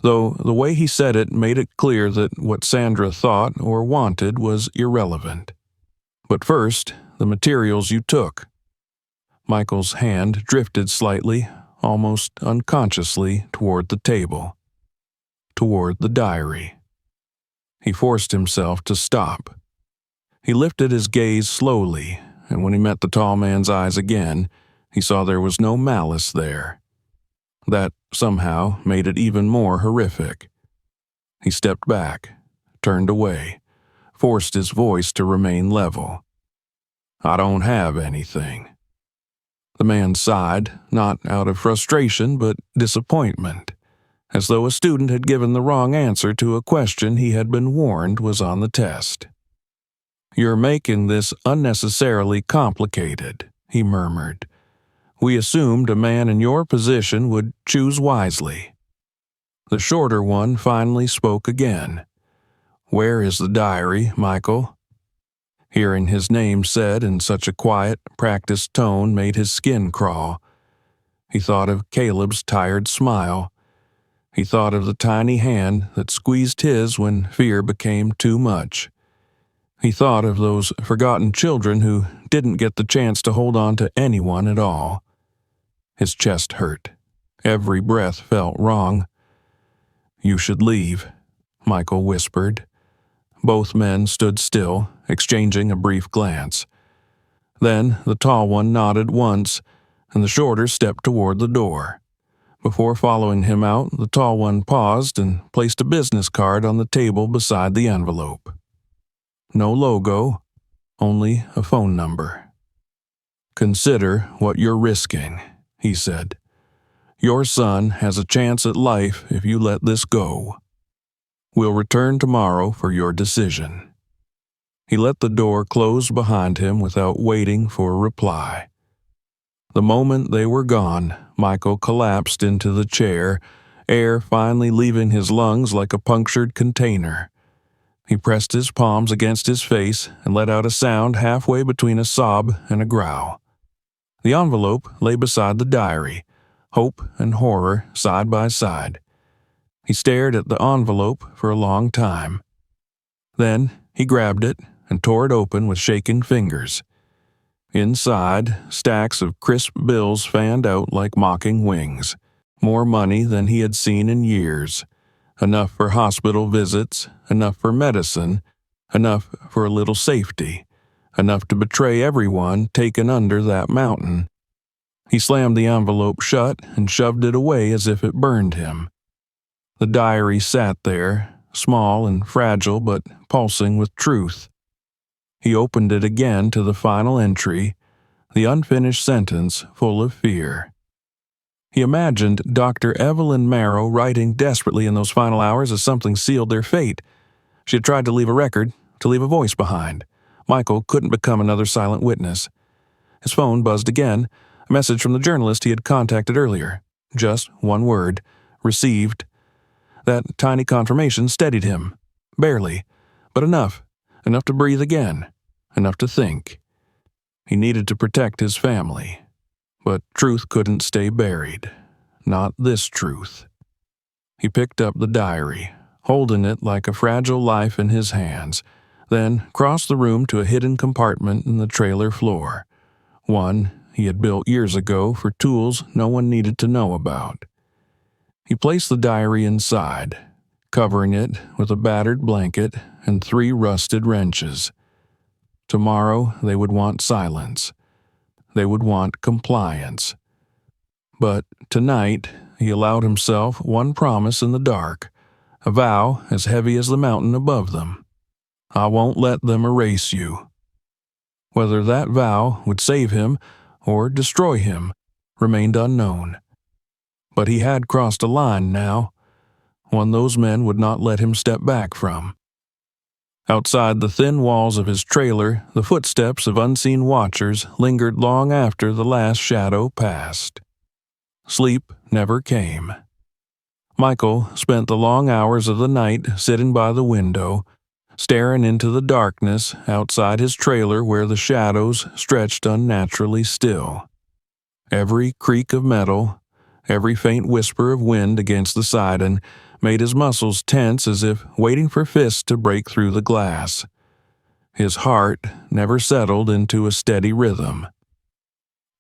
though the way he said it made it clear that what Sandra thought or wanted was irrelevant. "But first, the materials you took." Michael's hand drifted slightly, almost unconsciously, toward the table. Toward the diary. He forced himself to stop. He lifted his gaze slowly, and when he met the tall man's eyes again, he saw there was no malice there. That, somehow, made it even more horrific. He stepped back, turned away, forced his voice to remain level. "I don't have anything." The man sighed, not out of frustration but disappointment, as though a student had given the wrong answer to a question he had been warned was on the test. "You're making this unnecessarily complicated," he murmured. "We assumed a man in your position would choose wisely." The shorter one finally spoke again. "Where is the diary, Michael?" Hearing his name said in such a quiet, practiced tone made his skin crawl. He thought of Caleb's tired smile. He thought of the tiny hand that squeezed his when fear became too much. He thought of those forgotten children who didn't get the chance to hold on to anyone at all. His chest hurt. Every breath felt wrong. "You should leave," Michael whispered. Both men stood still, exchanging a brief glance. Then the tall one nodded once, and the shorter stepped toward the door. Before following him out, the tall one paused and placed a business card on the table beside the envelope. No logo, only a phone number. "Consider what you're risking," he said. "Your son has a chance at life if you let this go. We'll return tomorrow for your decision." He let the door close behind him without waiting for a reply. The moment they were gone, Michael collapsed into the chair, air finally leaving his lungs like a punctured container. He pressed his palms against his face and let out a sound halfway between a sob and a growl. The envelope lay beside the diary, hope and horror side by side. He stared at the envelope for a long time. Then he grabbed it and tore it open with shaking fingers. Inside, stacks of crisp bills fanned out like mocking wings. More money than he had seen in years. Enough for hospital visits, enough for medicine, enough for a little safety, enough to betray everyone taken under that mountain. He slammed the envelope shut and shoved it away as if it burned him. The diary sat there, small and fragile but pulsing with truth. He opened it again to the final entry, the unfinished sentence full of fear. He imagined Dr. Evelyn Marrow writing desperately in those final hours as something sealed their fate. She had tried to leave a record, to leave a voice behind. Michael couldn't become another silent witness. His phone buzzed again, a message from the journalist he had contacted earlier. Just one word, received. That tiny confirmation steadied him. Barely, but enough. Enough to breathe again. Enough to think. He needed to protect his family. But truth couldn't stay buried. Not this truth. He picked up the diary, holding it like a fragile life in his hands, then crossed the room to a hidden compartment in the trailer floor. One he had built years ago for tools no one needed to know about. He placed the diary inside, covering it with a battered blanket and 3 rusted wrenches. Tomorrow they would want silence. They would want compliance. But tonight he allowed himself one promise in the dark, a vow as heavy as the mountain above them. I won't let them erase you. Whether that vow would save him or destroy him remained unknown. But he had crossed a line now, one those men would not let him step back from. Outside the thin walls of his trailer, the footsteps of unseen watchers lingered long after the last shadow passed. Sleep never came. Michael spent the long hours of the night sitting by the window, staring into the darkness outside his trailer where the shadows stretched unnaturally still. Every creak of metal, every faint whisper of wind against the siding made his muscles tense as if waiting for fists to break through the glass. His heart never settled into a steady rhythm.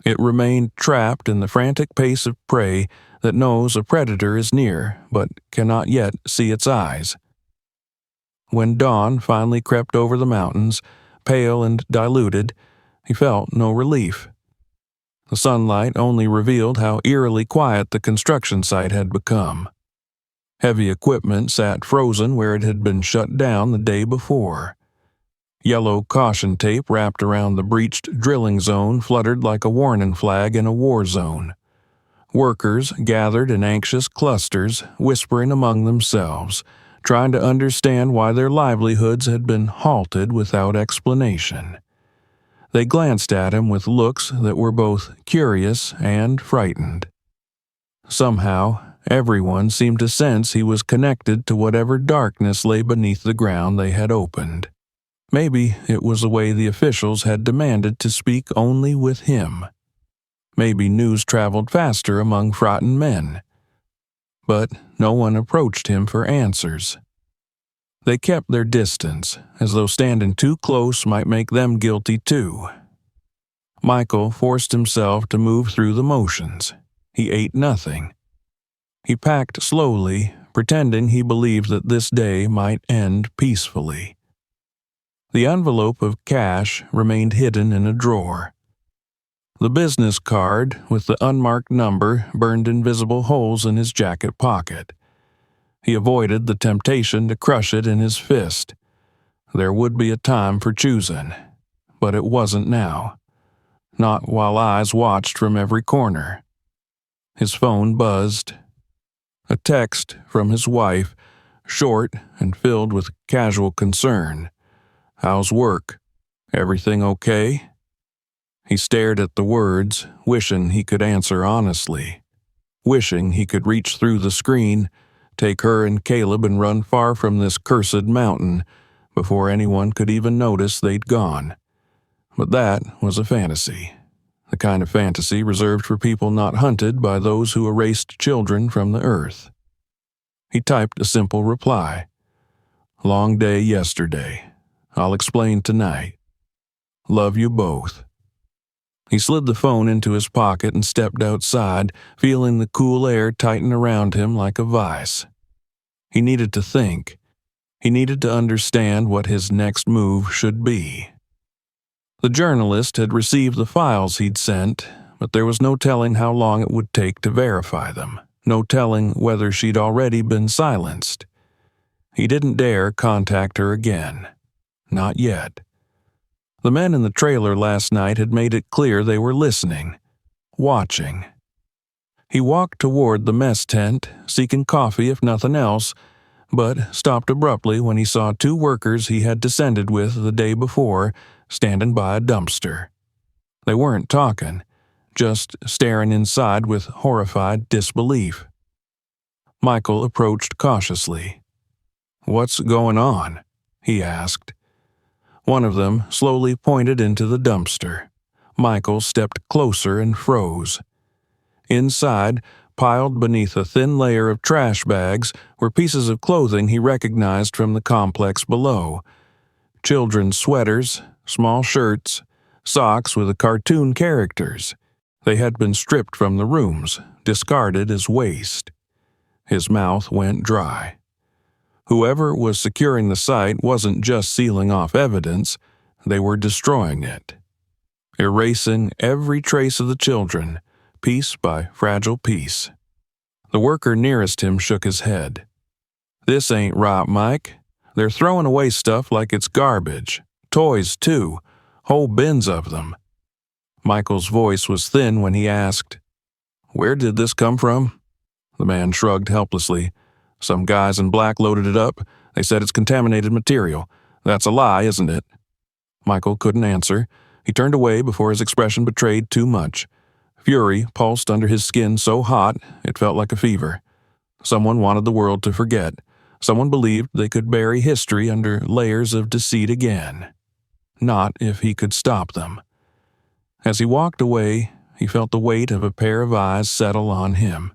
It remained trapped in the frantic pace of prey that knows a predator is near but cannot yet see its eyes. When dawn finally crept over the mountains, pale and diluted, he felt no relief. The sunlight only revealed how eerily quiet the construction site had become. Heavy equipment sat frozen where it had been shut down the day before. Yellow caution tape wrapped around the breached drilling zone fluttered like a warning flag in a war zone. Workers gathered in anxious clusters, whispering among themselves, trying to understand why their livelihoods had been halted without explanation. They glanced at him with looks that were both curious and frightened. Somehow, everyone seemed to sense he was connected to whatever darkness lay beneath the ground they had opened. Maybe it was the way the officials had demanded to speak only with him. Maybe news traveled faster among frightened men. But no one approached him for answers. They kept their distance, as though standing too close might make them guilty too. Michael forced himself to move through the motions. He ate nothing. He packed slowly, pretending he believed that this day might end peacefully. The envelope of cash remained hidden in a drawer. The business card with the unmarked number burned invisible holes in his jacket pocket. He avoided the temptation to crush it in his fist. There would be a time for choosing, but it wasn't now. Not while eyes watched from every corner. His phone buzzed. A text from his wife, short and filled with casual concern. How's work? Everything okay? He stared at the words, wishing he could answer honestly. Wishing he could reach through the screen, take her and Caleb and run far from this cursed mountain before anyone could even notice they'd gone. But that was a fantasy. The kind of fantasy reserved for people not hunted by those who erased children from the earth. He typed a simple reply. Long day yesterday. I'll explain tonight. Love you both. He slid the phone into his pocket and stepped outside, feeling the cool air tighten around him like a vice. He needed to think. He needed to understand what his next move should be. The journalist had received the files he'd sent, but there was no telling how long it would take to verify them, no telling whether she'd already been silenced. He didn't dare contact her again. Not yet. The men in the trailer last night had made it clear they were listening, watching. He walked toward the mess tent, seeking coffee if nothing else, but stopped abruptly when he saw two workers he had descended with the day before standing by a dumpster. They weren't talking, just staring inside with horrified disbelief. Michael approached cautiously. "What's going on?" he asked. One of them slowly pointed into the dumpster. Michael stepped closer and froze. Inside, piled beneath a thin layer of trash bags, were pieces of clothing he recognized from the complex below. Children's sweaters, small shirts, socks with the cartoon characters. They had been stripped from the rooms, discarded as waste. His mouth went dry. Whoever was securing the site wasn't just sealing off evidence, they were destroying it. Erasing every trace of the children, piece by fragile piece. The worker nearest him shook his head. "This ain't right, Mike. They're throwing away stuff like it's garbage. Toys, too. Whole bins of them." Michael's voice was thin when he asked, "Where did this come from?" The man shrugged helplessly. "Some guys in black loaded it up. They said it's contaminated material. That's a lie, isn't it?" Michael couldn't answer. He turned away before his expression betrayed too much. Fury pulsed under his skin so hot it felt like a fever. Someone wanted the world to forget. Someone believed they could bury history under layers of deceit again. Not if he could stop them. As he walked away, he felt the weight of a pair of eyes settle on him.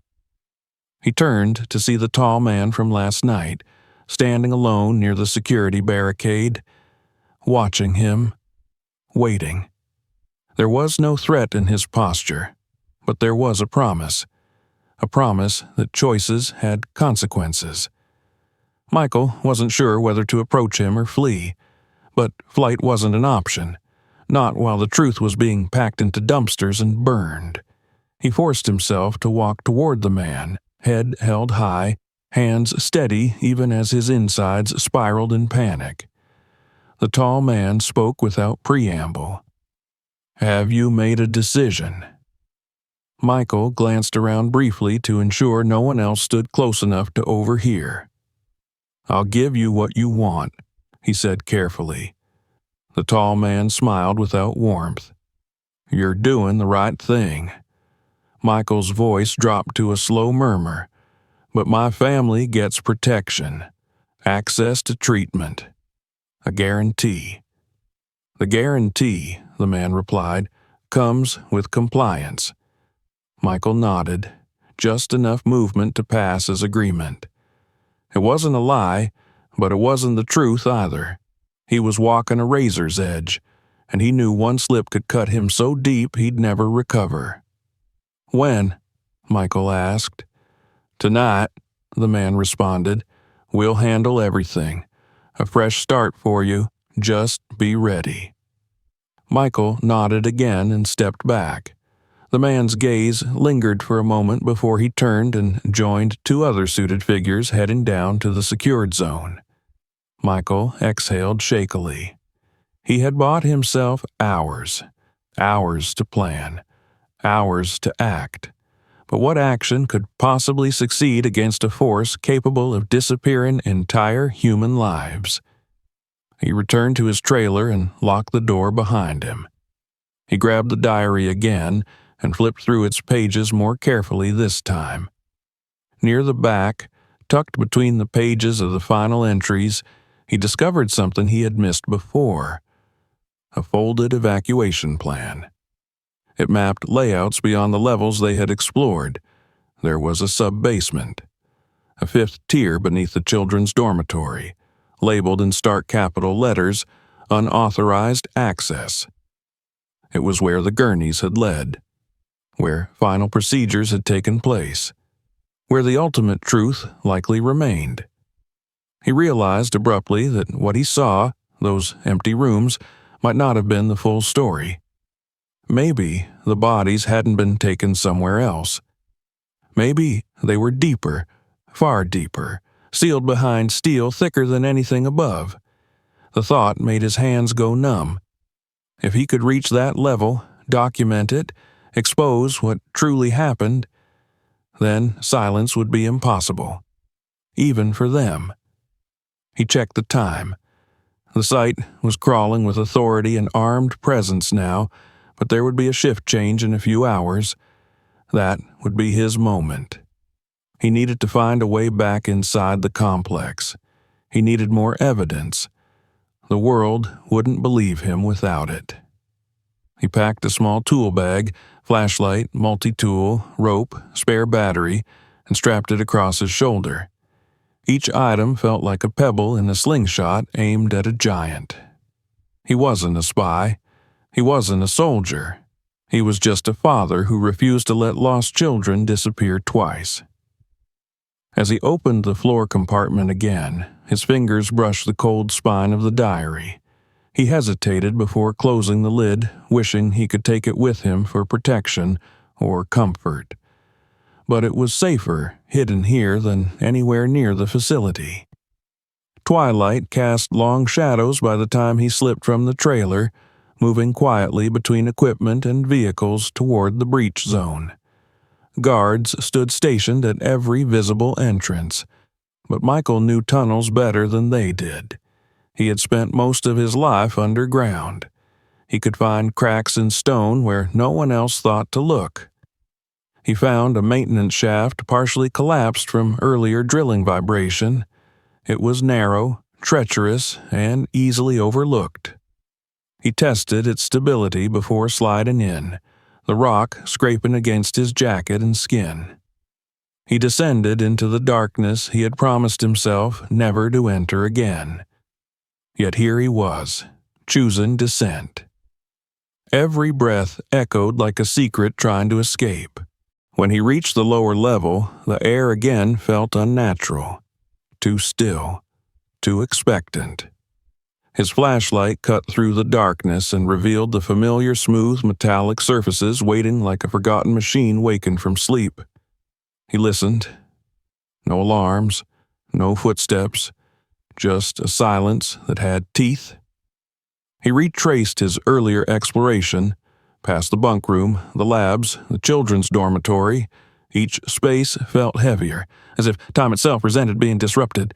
He turned to see the tall man from last night, standing alone near the security barricade, watching him, waiting. There was no threat in his posture, but there was a promise that choices had consequences. Michael wasn't sure whether to approach him or flee, but flight wasn't an option, not while the truth was being packed into dumpsters and burned. He forced himself to walk toward the man, head held high, hands steady even as his insides spiraled in panic. The tall man spoke without preamble. "Have you made a decision?" Michael glanced around briefly to ensure no one else stood close enough to overhear. "I'll give you what you want," he said carefully. The tall man smiled without warmth. "You're doing the right thing." Michael's voice dropped to a slow murmur. "But my family gets protection, access to treatment, a guarantee." "The guarantee," the man replied, "comes with compliance." Michael nodded, just enough movement to pass as agreement. It wasn't a lie, but it wasn't the truth either. He was walking a razor's edge, and he knew one slip could cut him so deep he'd never recover. "When?" Michael asked. "Tonight," the man responded. "We'll handle everything. A fresh start for you. Just be ready." Michael nodded again and stepped back. The man's gaze lingered for a moment before he turned and joined two other suited figures heading down to the secured zone. Michael exhaled shakily. He had bought himself hours to plan, hours to act. But what action could possibly succeed against a force capable of disappearing entire human lives? He returned to his trailer and locked the door behind him. He grabbed the diary again and flipped through its pages more carefully this time. Near the back, tucked between the pages of the final entries, he discovered something he had missed before: a folded evacuation plan. It mapped layouts beyond the levels they had explored. There was a sub-basement, a fifth tier beneath the children's dormitory, labeled in stark capital letters, "Unauthorized Access." It was where the gurneys had led, where final procedures had taken place, where the ultimate truth likely remained. He realized abruptly that what he saw, those empty rooms, might not have been the full story. Maybe the bodies hadn't been taken somewhere else. Maybe they were deeper, far deeper, sealed behind steel thicker than anything above. The thought made his hands go numb. If he could reach that level, document it, expose what truly happened, then silence would be impossible, even for them. He checked the time. The site was crawling with authority and armed presence now, but there would be a shift change in a few hours. That would be his moment. He needed to find a way back inside the complex. He needed more evidence. The world wouldn't believe him without it. He packed a small tool bag, flashlight, multi-tool, rope, spare battery, and strapped it across his shoulder. Each item felt like a pebble in a slingshot aimed at a giant. He wasn't a spy. He wasn't a soldier. He was just a father who refused to let lost children disappear twice. As he opened the floor compartment again, his fingers brushed the cold spine of the diary. He hesitated before closing the lid, wishing he could take it with him for protection or comfort. But it was safer hidden here than anywhere near the facility. Twilight cast long shadows by the time he slipped from the trailer, moving quietly between equipment and vehicles toward the breach zone. Guards stood stationed at every visible entrance, but Michael knew tunnels better than they did. He had spent most of his life underground. He could find cracks in stone where no one else thought to look. He found a maintenance shaft partially collapsed from earlier drilling vibration. It was narrow, treacherous, and easily overlooked. He tested its stability before sliding in, the rock scraping against his jacket and skin. He descended into the darkness he had promised himself never to enter again. Yet here he was, choosing descent. Every breath echoed like a secret trying to escape. When he reached the lower level, the air again felt unnatural, too still, too expectant. His flashlight cut through the darkness and revealed the familiar smooth metallic surfaces waiting like a forgotten machine wakened from sleep. He listened. No alarms, no footsteps, just a silence that had teeth. He retraced his earlier exploration, past the bunk room, the labs, the children's dormitory. Each space felt heavier, as if time itself resented being disrupted.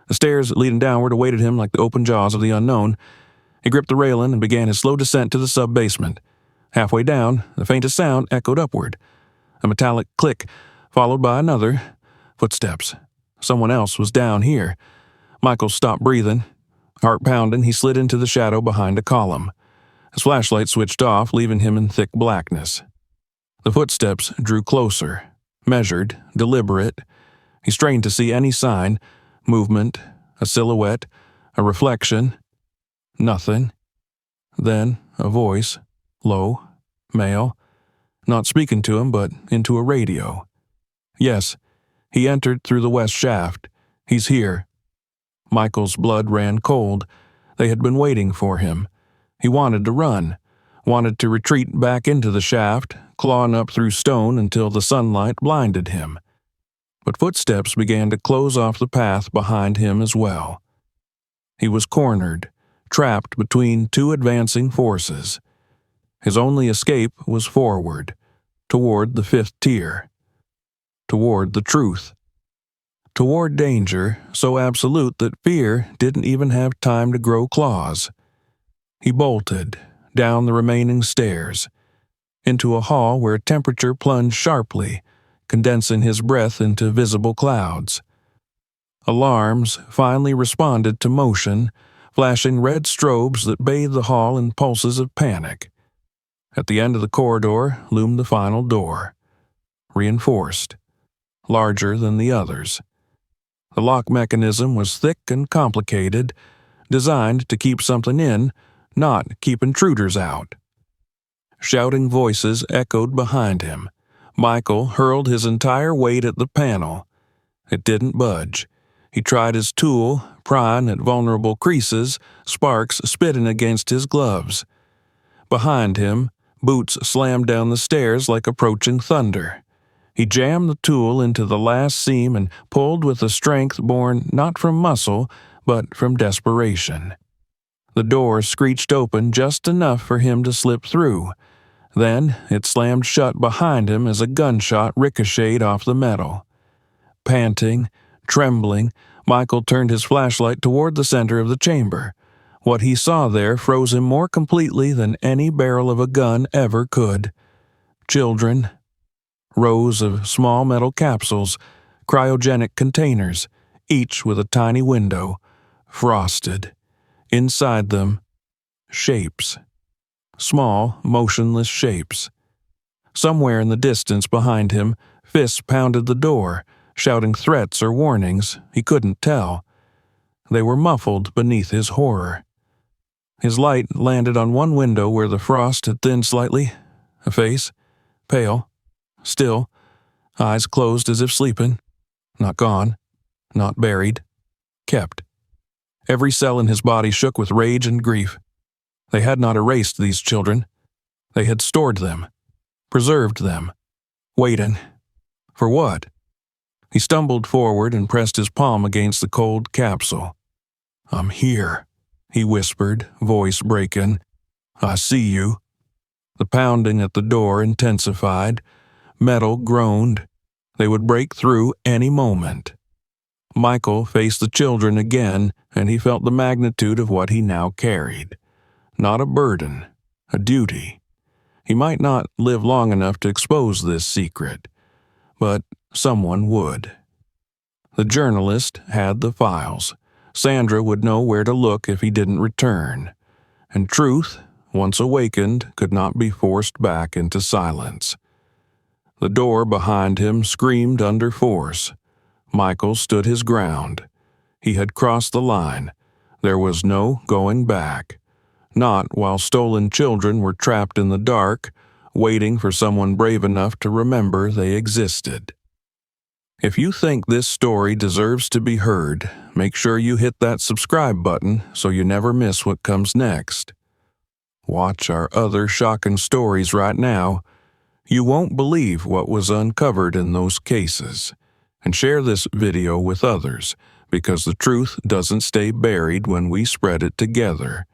The stairs leading downward awaited him like the open jaws of the unknown. He gripped the railing and began his slow descent to the sub-basement. Halfway down, the faintest sound echoed upward. A metallic click, followed by another. Footsteps. Someone else was down here. Michael stopped breathing. Heart pounding, he slid into the shadow behind a column. His flashlight switched off, leaving him in thick blackness. The footsteps drew closer, measured, deliberate. He strained to see any sign, movement, a silhouette, a reflection. Nothing. Then a voice, low, male, not speaking to him but into a radio. Yes, he entered through the west shaft. He's here. Michael's blood ran cold. They had been waiting for him. He wanted to run, wanted to retreat back into the shaft, clawing up through stone until the sunlight blinded him. But footsteps began to close off the path behind him as well. He was cornered, trapped between two advancing forces. His only escape was forward, toward the fifth tier, toward the truth, toward danger so absolute that fear didn't even have time to grow claws. He bolted, down the remaining stairs, into a hall where temperature plunged sharply, condensing his breath into visible clouds. Alarms finally responded to motion, flashing red strobes that bathed the hall in pulses of panic. At the end of the corridor loomed the final door, reinforced, larger than the others. The lock mechanism was thick and complicated, designed to keep something in, not keep intruders out. Shouting voices echoed behind him. Michael hurled his entire weight at the panel. It didn't budge. He tried his tool, prying at vulnerable creases, sparks spitting against his gloves. Behind him, boots slammed down the stairs like approaching thunder. He jammed the tool into the last seam and pulled with a strength born not from muscle, but from desperation. The door screeched open just enough for him to slip through. Then it slammed shut behind him as a gunshot ricocheted off the metal. Panting, trembling, Michael turned his flashlight toward the center of the chamber. What he saw there froze him more completely than any barrel of a gun ever could. Children. Rows of small metal capsules, cryogenic containers, each with a tiny window, frosted. Inside them, shapes. Small, motionless shapes. Somewhere in the distance behind him, fists pounded the door, shouting threats or warnings, he couldn't tell. They were muffled beneath his horror. His light landed on one window where the frost had thinned slightly. A face, pale, still, eyes closed as if sleeping. Not gone, not buried, kept. Every cell in his body shook with rage and grief. They had not erased these children. They had stored them, preserved them, waiting. For what? He stumbled forward and pressed his palm against the cold capsule. "I'm here," he whispered, voice breaking. "I see you." The pounding at the door intensified. Metal groaned. They would break through any moment. Michael faced the children again, and he felt the magnitude of what he now carried. Not a burden, a duty. He might not live long enough to expose this secret, but someone would. The journalist had the files. Sandra would know where to look if he didn't return. And truth, once awakened, could not be forced back into silence. The door behind him screamed under force. Michael stood his ground. He had crossed the line. There was no going back. Not while stolen children were trapped in the dark, waiting for someone brave enough to remember they existed. If you think this story deserves to be heard, make sure you hit that subscribe button so you never miss what comes next. Watch our other shocking stories right now. You won't believe what was uncovered in those cases. And share this video with others, because the truth doesn't stay buried when we spread it together.